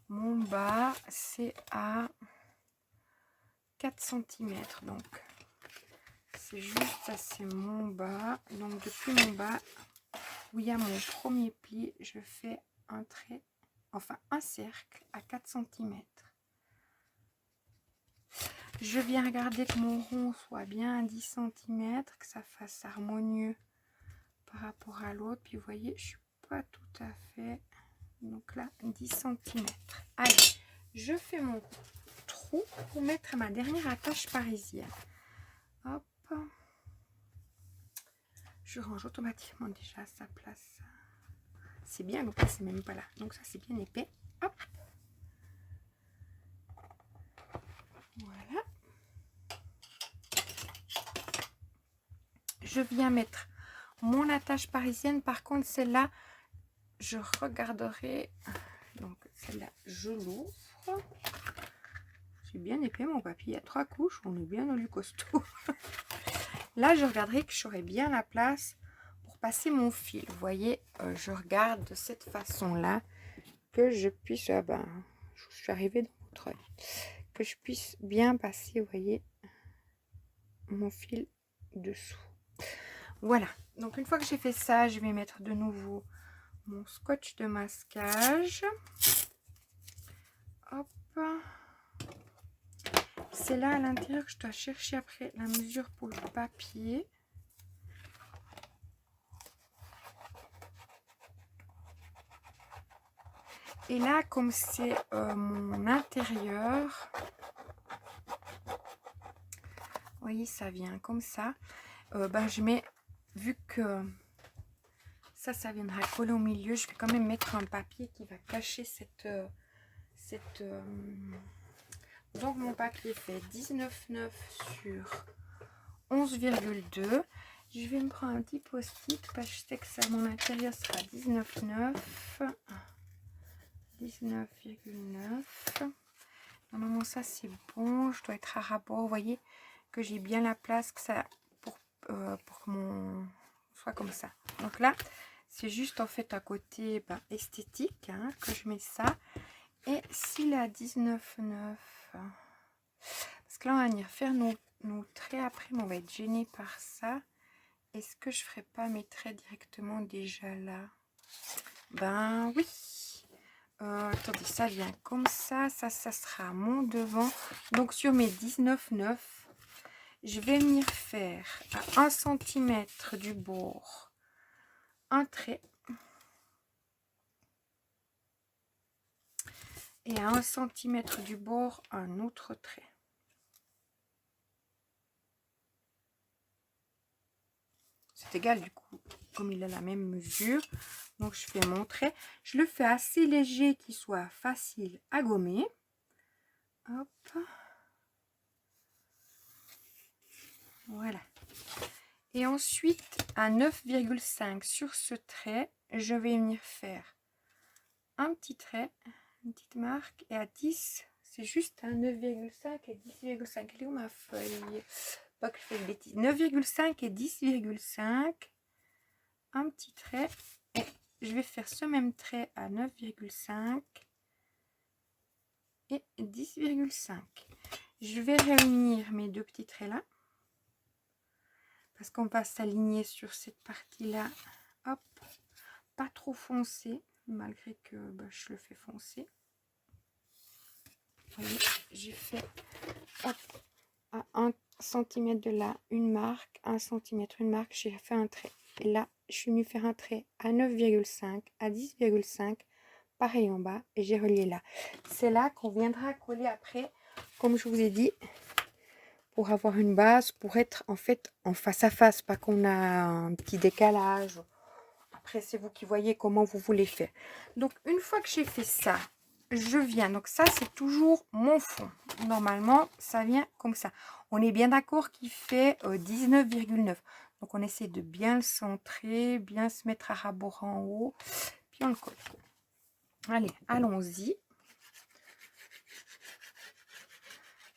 mon bas, c'est à 4 cm. Donc, c'est juste, ça c'est mon bas. Donc depuis mon bas, où il y a mon premier pli, je fais un trait, enfin un cercle à 4 cm. Je viens regarder que mon rond soit bien à 10 cm, que ça fasse harmonieux par rapport à l'autre. Puis vous voyez, je suis pas tout à fait... Donc là, 10 cm. Allez, je fais mon trou pour mettre ma dernière attache parisienne. Hop. Je range automatiquement déjà à sa place. C'est bien, donc là, c'est même pas là. Donc ça, c'est bien épais. Hop. Voilà. Je viens mettre mon attache parisienne. Par contre, celle-là, je regarderai. Donc celle-là, je l'ouvre. C'est bien épais mon papier. Il y a 3 couches. On est bien dans du costaud. Là, je regarderai que j'aurai bien la place pour passer mon fil. Vous voyez, je regarde de cette façon-là que je puisse... Ah ben, je suis arrivée dans votre œil. Que je puisse bien passer, vous voyez, mon fil dessous. Voilà. Donc, une fois que j'ai fait ça, je vais mettre de nouveau mon scotch de masquage. Hop. C'est là à l'intérieur que je dois chercher après la mesure pour le papier. Et là, comme c'est mon intérieur, vous voyez, ça vient comme ça. Ben, je mets, vu que ça viendra coller au milieu, je vais quand même mettre un papier qui va cacher donc mon papier fait 19,9 sur 11,2. Je vais me prendre un petit post-it parce que je sais que ça, mon intérieur sera 19,9. 19,9. Normalement ça c'est bon, je dois être à rapport, vous voyez que j'ai bien la place que ça pour que mon soit comme ça. Donc là c'est juste en fait à côté esthétique hein, que je mets ça. Et s'il est à 19,9, parce que là on va venir faire nos traits après, mais on va être gêné par ça. Est-ce que je ferais pas mes traits directement déjà là? Ben oui. Attendez, ça vient comme ça sera mon devant. Donc sur mes 19,9, je vais venir faire à 1 cm du bord un trait. Et à 1 cm du bord un autre trait. C'est égal du coup, comme il a la même mesure. Donc je fais mon trait. Je le fais assez léger, qu'il soit facile à gommer. Hop. Voilà. Et ensuite, à 9,5 sur ce trait, je vais venir faire un petit trait, une petite marque. Et à 10, c'est juste un 9,5 et 10,5. Elle est où ma feuille? Pas que je fais de bêtises. 9,5 et 10,5. Un petit trait. Et je vais faire ce même trait à 9,5 et 10,5. Je vais réunir mes deux petits traits là. Parce qu'on va s'aligner sur cette partie-là. Hop. Pas trop foncé, malgré que je le fais foncer. Vous voyez, j'ai fait hop, à 1 cm de là, une marque, 1 cm, une marque, j'ai fait un trait. Et là, je suis venue faire un trait à 9,5, à 10,5, pareil en bas, et j'ai relié là. C'est là qu'on viendra coller après, comme je vous ai dit, pour avoir une base, pour être en fait en face à face, pas qu'on a un petit décalage. Après, c'est vous qui voyez comment vous voulez faire. Donc, une fois que j'ai fait ça, je viens. Donc, ça, c'est toujours mon fond. Normalement, ça vient comme ça. On est bien d'accord qu'il fait 19,9. Donc, on essaie de bien le centrer, bien se mettre à rabord en haut. Puis, on le colle. Allez, allons-y.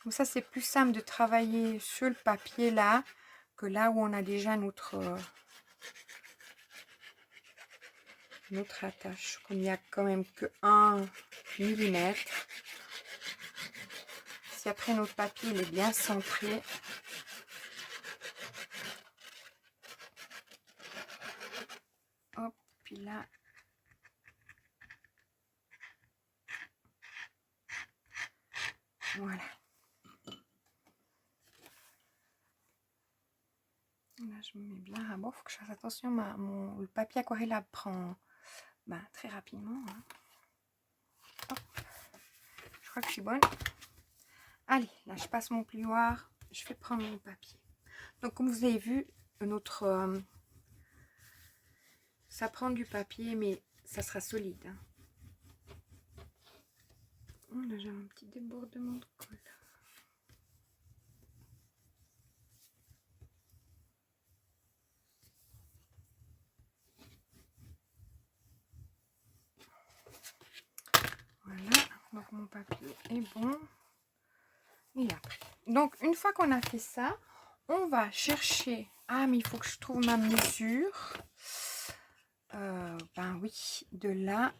Comme ça, c'est plus simple de travailler sur le papier là, que là où on a déjà notre attache. Comme il n'y a quand même que 1 mm. Si après notre papier il est bien centré, là. Voilà. Là, je me mets bien à bord. Il faut que je fasse attention. Le papier aquarellable prend très rapidement. Hein. Hop. Je crois que je suis bonne. Allez, là, je passe mon plioir. Je vais prendre mon papier. Donc, comme vous avez vu, notre... ça prend du papier, mais ça sera solide. Hein. Oh, là, j'ai un petit débordement de colle. Voilà, donc mon papier est bon. Il a pris. Donc, une fois qu'on a fait ça, on va chercher... Ah, mais il faut que je trouve ma mesure. Oui, de là.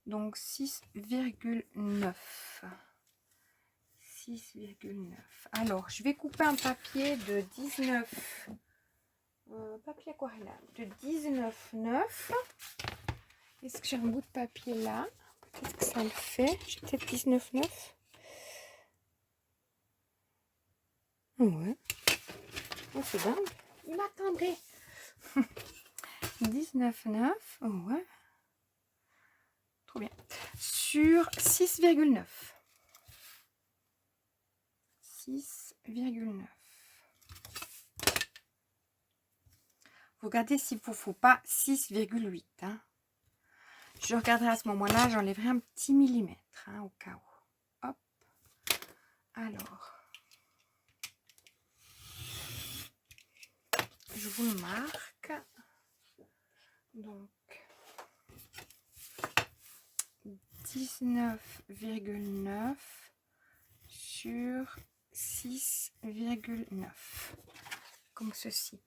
Donc, 6,9. 6,9. Alors, je vais couper un papier de 19. Papier aquarellable de 19,9. Est-ce que j'ai un bout de papier là? Peut-être que ça le fait. J'ai peut-être 19,9. Ouais. Oh, c'est dingue. Il m'attendait. 19,9. Oh, ouais. Trop bien. Sur 6,9. 6,9. Vous regardez s'il ne faut pas 6,8. Hein. Je regarderai à ce moment-là, j'enlèverai un petit millimètre hein, au cas où. Hop. Alors, je vous le marque. Donc, 19,9 sur 6,9. Comme ceci.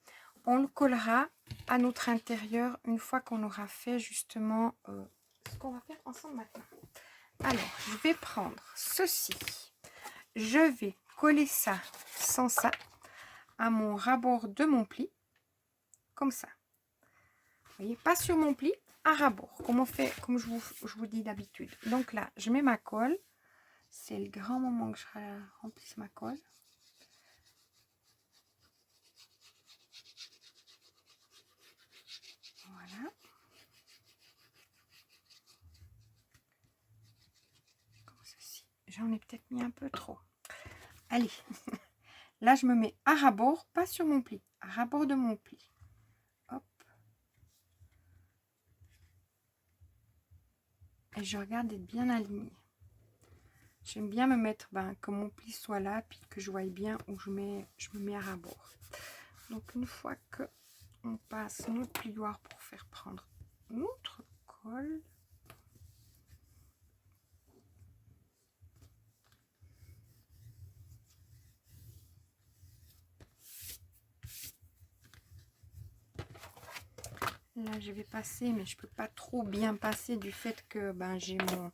On le collera à notre intérieur une fois qu'on aura fait justement ce qu'on va faire ensemble maintenant. Alors, je vais prendre ceci. Je vais coller ça, sans ça, à mon ras-bord de mon pli. Comme ça. Vous voyez, pas sur mon pli, à ras-bord. Comme on fait, comme je vous dis d'habitude. Donc là, je mets ma colle. C'est le grand moment que je remplisse ma colle. Voilà. Comme ceci. J'en ai peut-être mis un peu trop. Allez. Là, je me mets à ras-bord, pas sur mon pli. À ras-bord de mon pli. Hop. Et je regarde d'être bien alignée. J'aime bien me mettre, que mon pli soit là, puis que je voie bien où je me mets à ras-bord. Donc, une fois que on passe notre plioir pour faire prendre notre colle. Là, je vais passer, mais je peux pas trop bien passer du fait que j'ai mon...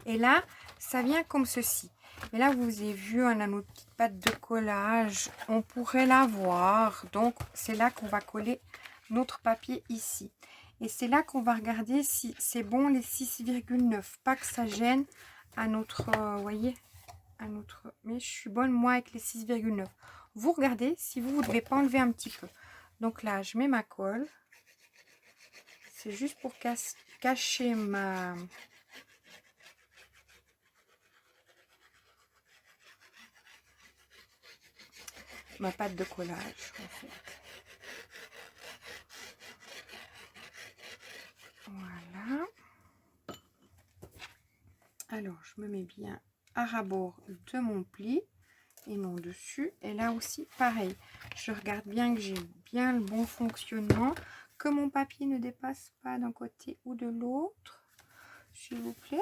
Et là, ça vient comme ceci. Et là, vous avez vu, on a notre petite pâte de collage. On pourrait la voir. Donc, c'est là qu'on va coller notre papier ici. Et c'est là qu'on va regarder si c'est bon les 6,9. Pas que ça gêne à notre... voyez, à notre... Mais je suis bonne, moi, avec les 6,9. Vous regardez si vous ne devez pas enlever un petit peu. Donc là, je mets ma colle. C'est juste pour cacher ma pâte de collage en fait. Voilà. Alors je me mets bien à ras-bord de mon pli et mon dessus. Et là aussi pareil. Je regarde bien que j'ai bien le bon fonctionnement. Que mon papier ne dépasse pas d'un côté ou de l'autre. S'il vous plaît.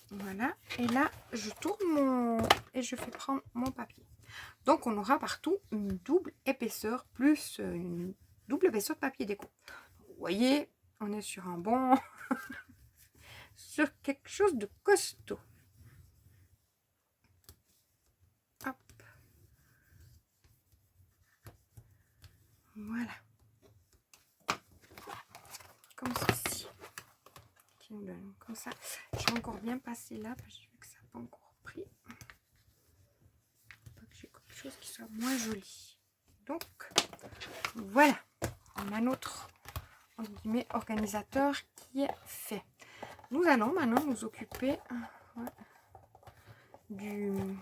Voilà. Et là, je tourne et je fais prendre mon papier. Donc, on aura partout une double épaisseur plus une double épaisseur de papier déco. Vous voyez, on est sur un bon... sur quelque chose de costaud. Hop. Voilà. comme ça. Je vais encore bien passer là parce que j'ai vu que ça n'a pas encore pris. Pas que j'ai quelque chose qui soit moins joli. Donc, voilà. On a notre entre guillemets, organisateur qui est fait. Nous allons maintenant nous occuper du... Vous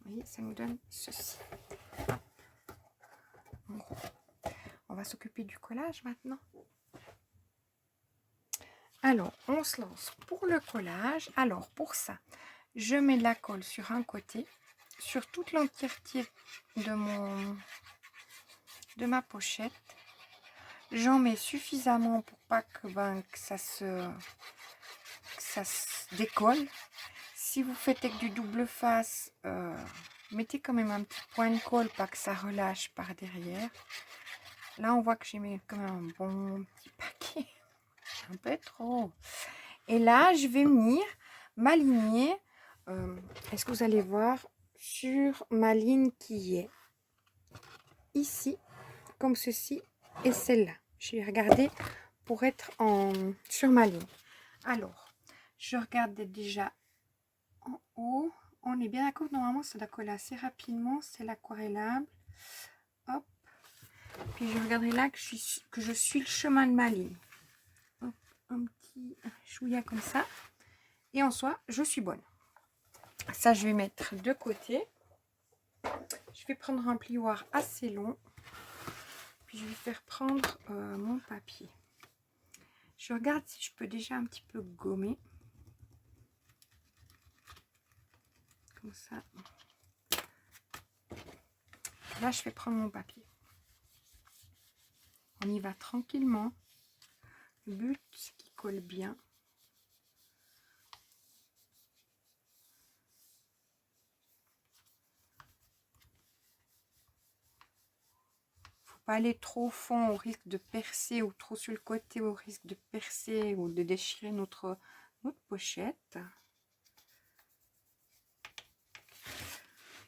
voyez, ça nous donne ceci. On va s'occuper du collage maintenant. Alors, on se lance pour le collage. Alors, pour ça, je mets de la colle sur un côté, sur toute l'entièreté de ma pochette. J'en mets suffisamment pour pas que ça se décolle. Si vous faites avec du double face, mettez quand même un petit point de colle, pas que ça relâche par derrière. Là, on voit que j'ai mis quand même un bon petit paquet. Un peu trop. Et là, je vais venir m'aligner. Est-ce que vous allez voir sur ma ligne qui est ici, comme ceci, et celle-là. Je vais regarder pour être sur ma ligne. Alors, je regarde déjà en haut. On est bien d'accord. Normalement, ça doit coller assez rapidement. C'est l'aquarellable. Hop. Puis je regarderai là que je suis le chemin de ma ligne. Hop, un petit chouïa comme ça. Et en soi, je suis bonne. Ça, je vais mettre de côté. Je vais prendre un plioir assez long. Puis je vais faire prendre mon papier. Je regarde si je peux déjà un petit peu gommer. Comme ça. Là, je vais prendre mon papier. On y va tranquillement. Le but, c'est qu'il colle bien. Pas aller trop au fond au risque de percer ou trop sur le côté au risque de percer ou de déchirer notre pochette.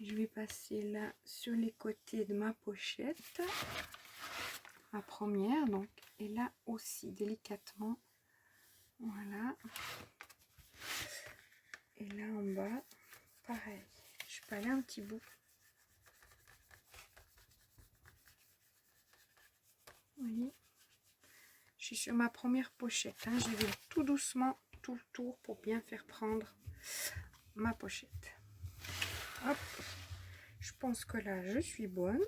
Je vais passer là sur les côtés de ma pochette, la première donc, et là aussi délicatement, voilà. Et là en bas pareil, je peux aller un petit bout. Vous voyez, je suis sur ma première pochette, hein. Je vais tout doucement tout le tour pour bien faire prendre ma pochette. Hop. Je pense que là je suis bonne.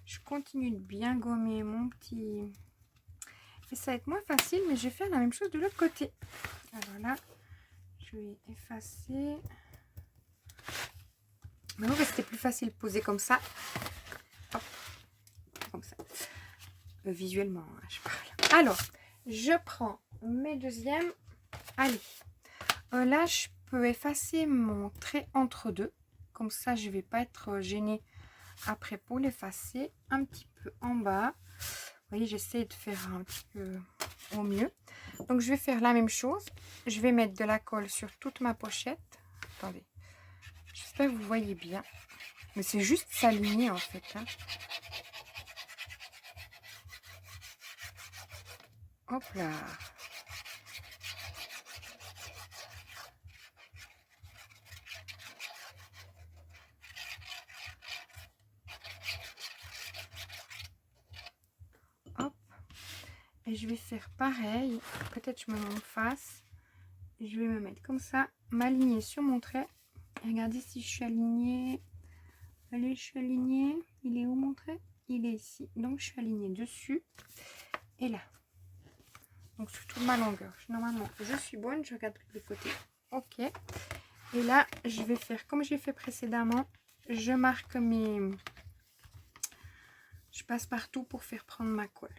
Je continue de bien gommer mon petit, et ça va être moins facile, mais je vais faire la même chose de l'autre côté. Alors là je vais effacer. Maintenant que c'était plus facile de poser comme ça. Hop. Comme ça. Visuellement, hein, je parle. Alors, je prends mes deuxièmes. Allez, là, je peux effacer mon trait entre deux. Comme ça, je ne vais pas être gênée après pour l'effacer. Un petit peu en bas. Vous voyez, j'essaie de faire un petit peu au mieux. Donc, je vais faire la même chose. Je vais mettre de la colle sur toute ma pochette. Attendez. J'espère que vous voyez bien. Mais c'est juste s'aligner en fait. Hein. Hop là. Hop. Et je vais faire pareil. Peut-être je me mets en face. Je vais me mettre comme ça. M'aligner sur mon trait. Et regardez si je suis alignée. Allez, je suis alignée. Il est où mon trait? Il est ici. Donc je suis alignée dessus. Et là. Donc sur toute ma longueur. Normalement, je suis bonne. Je regarde les côtés. Ok. Et là, je vais faire comme j'ai fait précédemment. Je marque mes... Je passe partout pour faire prendre ma colle.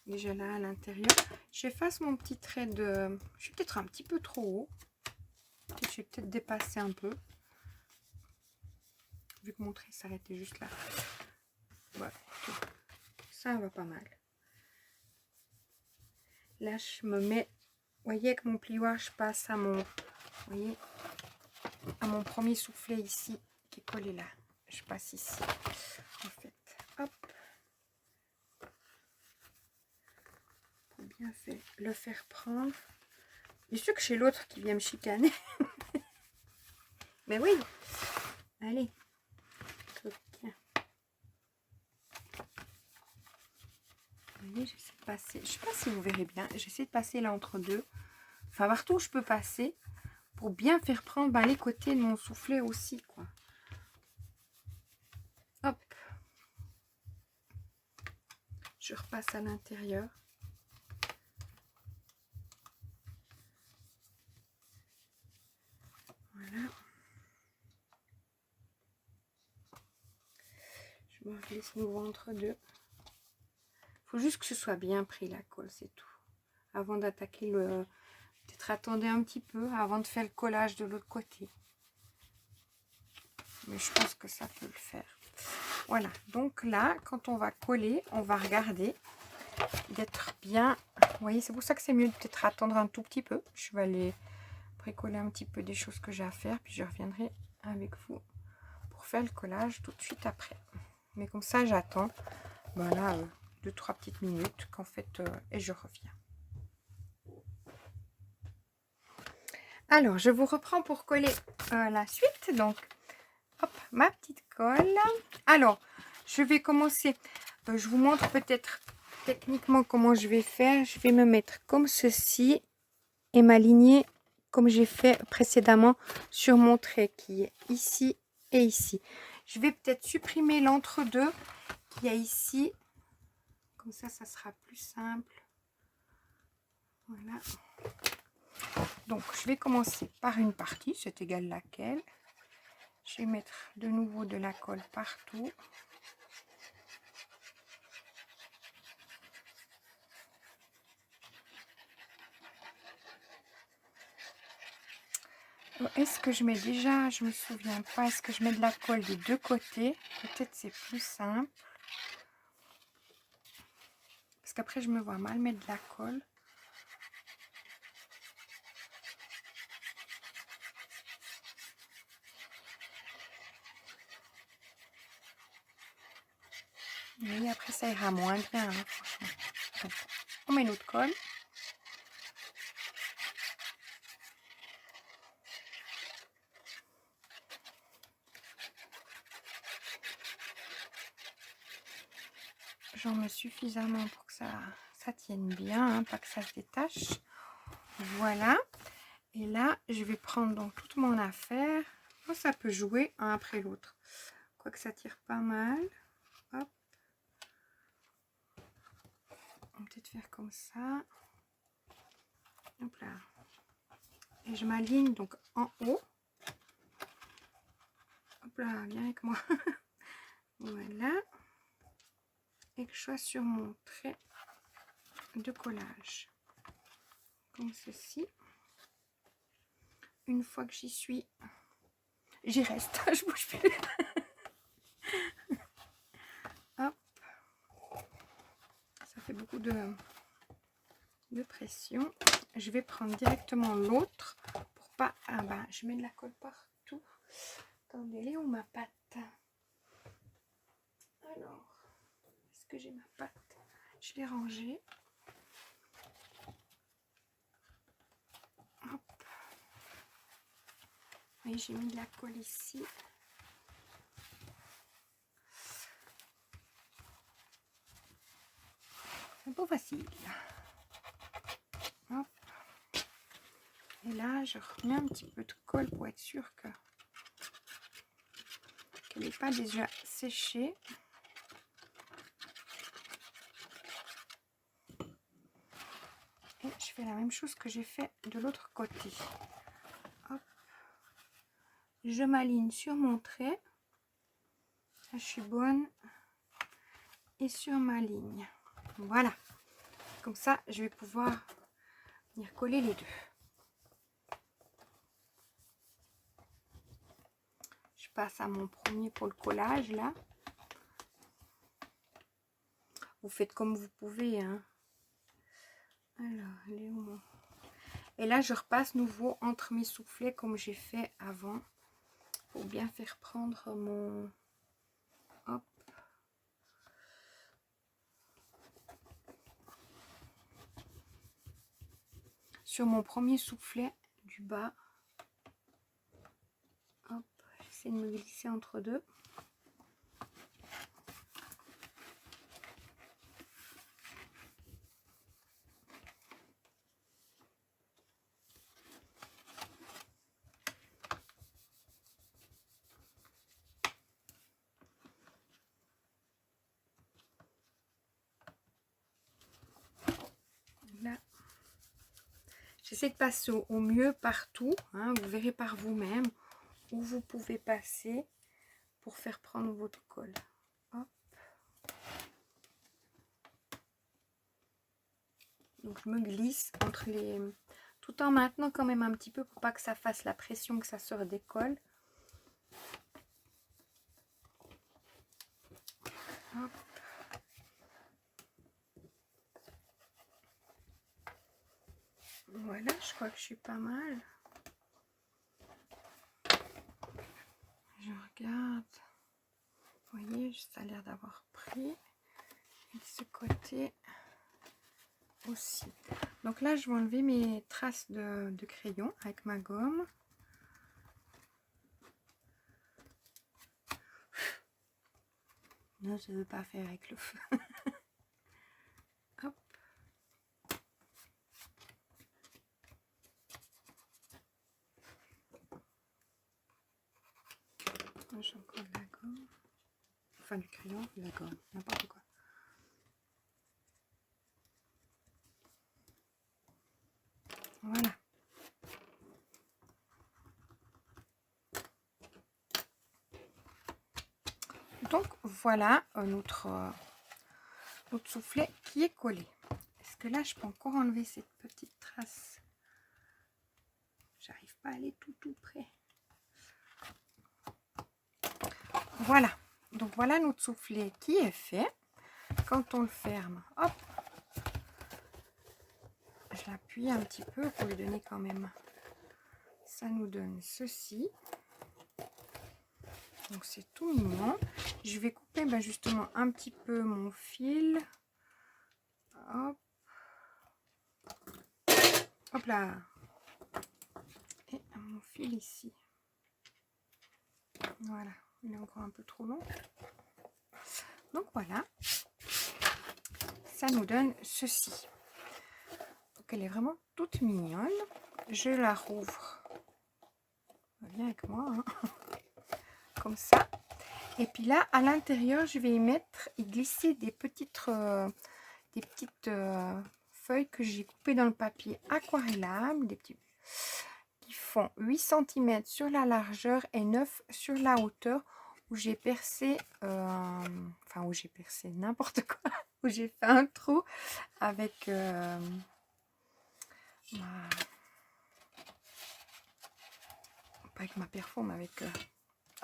Déjà là, à l'intérieur. J'efface mon petit trait de... Je suis peut-être un petit peu trop haut. Je vais peut-être dépasser un peu. Vu que mon trait s'arrêtait juste là. Voilà. Ça va pas mal. Là, je me mets... Vous voyez, avec mon plioir, je passe à mon... Vous voyez, à mon premier soufflet ici, qui est collé là. Je passe ici. En fait, hop. Pour bien fait le faire prendre. Il est sûr que chez l'autre qui vient me chicaner. Mais oui. Allez. Coquin. Allez, j'essaie de passer. Je sais pas si vous verrez bien. J'essaie de passer là entre deux. Enfin, partout où je peux passer. Pour bien faire prendre les côtés de mon soufflet aussi, quoi. Hop. Je repasse à l'intérieur. Voilà. Je me glisse nouveau entre deux. Il faut juste que ce soit bien pris la colle, c'est tout. Avant d'attaquer le... Peut-être attendez un petit peu avant de faire le collage de l'autre côté. Mais je pense que ça peut le faire. Voilà, donc là, quand on va coller, on va regarder d'être bien... Vous voyez, c'est pour ça que c'est mieux de peut-être attendre un tout petit peu. Je vais aller précoller un petit peu des choses que j'ai à faire, puis je reviendrai avec vous pour faire le collage tout de suite après. Mais comme ça, j'attends, voilà, 2-3 petites minutes qu'en fait, et je reviens. Alors, je vous reprends pour coller la suite. Donc, hop, ma petite colle. Alors, je vais commencer. Je vous montre peut-être techniquement comment je vais faire. Je vais me mettre comme ceci et m'aligner comme j'ai fait précédemment sur mon trait qui est ici et ici. Je vais peut-être supprimer l'entre-deux qu'il y a ici. Comme ça, ça sera plus simple. Voilà. Donc, je vais commencer par une partie, c'est égal laquelle. Je vais mettre de nouveau de la colle partout. Est-ce que je mets déjà, je me souviens pas, est-ce que je mets de la colle des deux côtés? Peut-être c'est plus simple. Parce qu'après, je me vois mal mettre de la colle. Et après, ça ira moins bien, hein, franchement. Donc, on met notre colle. J'en mets suffisamment pour que ça tienne bien, hein, pas que ça se détache. Voilà. Et là, je vais prendre donc toute mon affaire. Oh, ça peut jouer un après l'autre. Quoique ça tire pas mal. Hop. On va peut-être faire comme ça. Hop là. Et je m'aligne donc en haut. Hop là, viens avec moi. Voilà. Et que je sois sur mon trait de collage. Comme ceci. Une fois que j'y suis, j'y reste. Je bouge plus. Hop. Ça fait beaucoup de pression. Je vais prendre directement l'autre pour pas... Ah bah, je mets de la colle partout. Attendez, elle est où ma pâte? Alors, est-ce que j'ai ma pâte? Je l'ai rangée. Hop. Et j'ai mis de la colle ici. C'est pas facile. Hop. Et là, je remets un petit peu de colle pour être sûre que qu'elle n'est pas déjà séchée. Et je fais la même chose que j'ai fait de l'autre côté. Hop. Je m'aligne sur mon trait. Là, je suis bonne. Et sur ma ligne. Voilà. Comme ça, je vais pouvoir venir coller les deux. Je passe à mon premier pour le collage, là. Vous faites comme vous pouvez, hein. Alors, elle est où? Et là, je repasse nouveau entre mes soufflets comme j'ai fait avant. Pour bien faire prendre mon... Hop. sur mon premier soufflet du bas. Hop, j'essaie de me glisser entre deux. Là, j'essaie de passer au mieux partout, hein, vous verrez par vous-même où vous pouvez passer pour faire prendre votre colle. Hop. Donc je me glisse entre les... tout en maintenant quand même un petit peu pour pas que ça fasse la pression, que ça se redécolle. Hop. Voilà, je crois que je suis pas mal. Je regarde. Vous voyez, ça a l'air d'avoir pris. Et de ce côté aussi. Donc là, je vais enlever mes traces de crayon avec ma gomme. Non, je ne veux pas faire avec le feu. Hop. J'ai encore de la gomme. Enfin, du crayon, de la gomme, n'importe quoi. Voilà. Donc, voilà notre soufflet qui est collé. Est-ce que là, je peux encore enlever cette petite trace? J'arrive pas à aller tout près. Voilà. Donc, voilà notre soufflet qui est fait. Quand on le ferme, hop, je l'appuie un petit peu pour lui donner quand même. Ça nous donne ceci. Donc, c'est tout mignon. Je vais couper justement un petit peu mon fil. Hop. Hop là. Et mon fil ici. Voilà. Il est encore un peu trop long. Donc voilà. Ça nous donne ceci. Donc elle est vraiment toute mignonne. Je la rouvre. Viens avec moi. Hein. Comme ça. Et puis là, à l'intérieur, je vais y glisser des petites feuilles que j'ai coupées dans le papier aquarellable, des petits qui font 8 cm sur la largeur et 9 sur la hauteur, où j'ai percé, enfin où j'ai percé n'importe quoi, où j'ai fait un trou avec pas avec ma performe, avec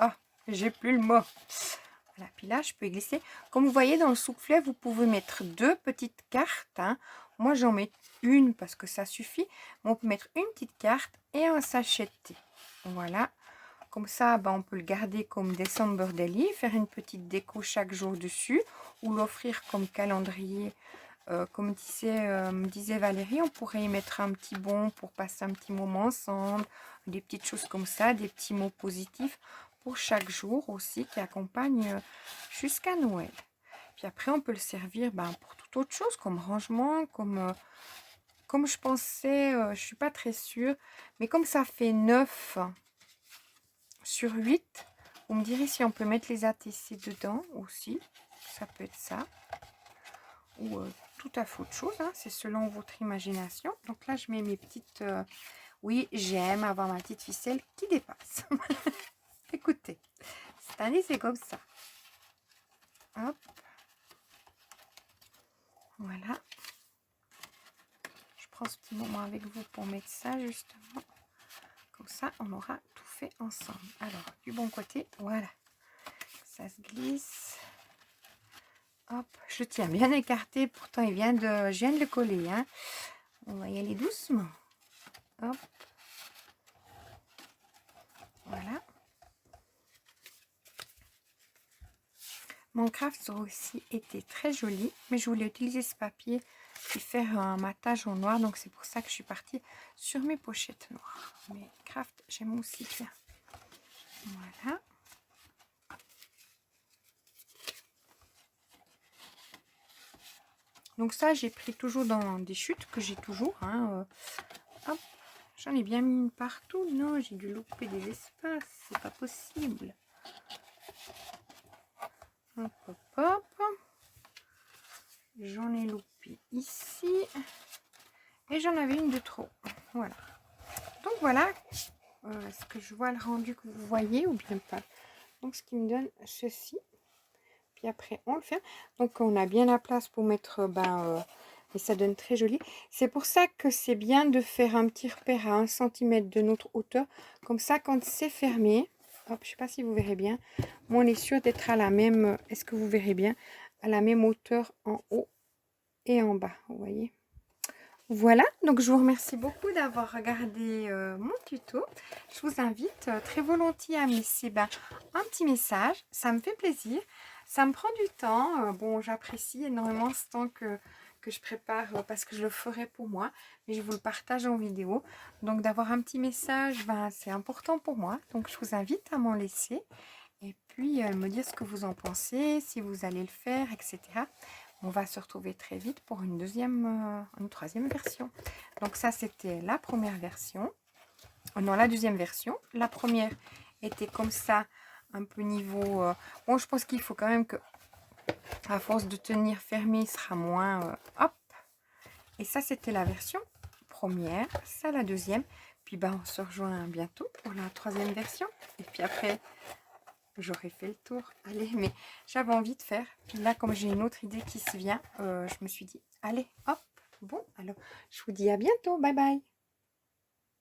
oh, j'ai plus le mot. Voilà, puis là, je peux glisser. Comme vous voyez, dans le soufflet, vous pouvez mettre 2 petites cartes. Hein. Moi, j'en mets une parce que ça suffit. On peut mettre une petite carte et un sachet de thé. Voilà. Comme ça, on peut le garder comme December Daily, faire une petite déco chaque jour dessus ou l'offrir comme calendrier. Comme disait Valérie, on pourrait y mettre un petit bon pour passer un petit moment ensemble. Des petites choses comme ça, des petits mots positifs pour chaque jour aussi qui accompagne jusqu'à Noël. Puis après, on peut le servir pour toute autre chose, comme rangement, comme je pensais, je ne suis pas très sûre, mais comme ça fait 9 sur 8, vous me direz si on peut mettre les ATC dedans aussi, ça peut être ça, ou tout à fait autre chose, hein, c'est selon votre imagination. Donc là, je mets mes petites... oui, j'aime avoir ma petite ficelle qui dépasse. Écoutez, cette année, c'est comme ça. Hop. Voilà. Je prends ce petit moment avec vous pour mettre ça, justement. Comme ça, on aura tout fait ensemble. Alors, du bon côté, voilà. Ça se glisse. Hop, je tiens bien écarté. Pourtant, je viens de le coller. Hein. On va y aller doucement. Hop. Voilà. Mon craft aurait aussi été très joli, mais je voulais utiliser ce papier puis faire un matage en noir. Donc c'est pour ça que je suis partie sur mes pochettes noires. Mais craft, j'aime aussi bien. Voilà. Donc ça, j'ai pris toujours dans des chutes que j'ai toujours. Hein, hop, j'en ai bien mis une partout. Non, j'ai dû louper des espaces. C'est pas possible. Hop, hop, hop. J'en ai loupé ici. Et j'en avais une de trop. Voilà. Donc voilà. Est-ce que je vois le rendu que vous voyez ou bien pas? Donc ce qui me donne ceci. Puis après, on le fait. Donc on a bien la place pour mettre... et ça donne très joli. C'est pour ça que c'est bien de faire un petit repère à 1 cm de notre hauteur. Comme ça, quand c'est fermé... Hop, je sais pas si vous verrez bien. Moi, on est sûr d'être à la même... Est-ce que vous verrez bien? À la même hauteur en haut et en bas. Vous voyez? Voilà, donc je vous remercie beaucoup d'avoir regardé mon tuto. Je vous invite très volontiers à me laisser un petit message. Ça me fait plaisir. Ça me prend du temps. Bon, j'apprécie énormément ce temps que je prépare parce que je le ferai pour moi. Mais je vous le partage en vidéo. Donc d'avoir un petit message, c'est important pour moi. Donc je vous invite à m'en laisser. Et puis me dire ce que vous en pensez, si vous allez le faire, etc. On va se retrouver très vite pour une troisième version. Donc ça, c'était la première version. Non, la deuxième version. La première était comme ça, un peu niveau... Bon, je pense qu'il faut quand même que, à force de tenir fermé, il sera moins... hop. Et ça, c'était la version première. Ça, la deuxième. Puis, on se rejoint bientôt pour la troisième version. Et puis après... J'aurais fait le tour. Allez, mais j'avais envie de faire. Puis là, comme j'ai une autre idée qui se vient, je me suis dit, allez, hop. Bon, alors, je vous dis à bientôt. Bye bye.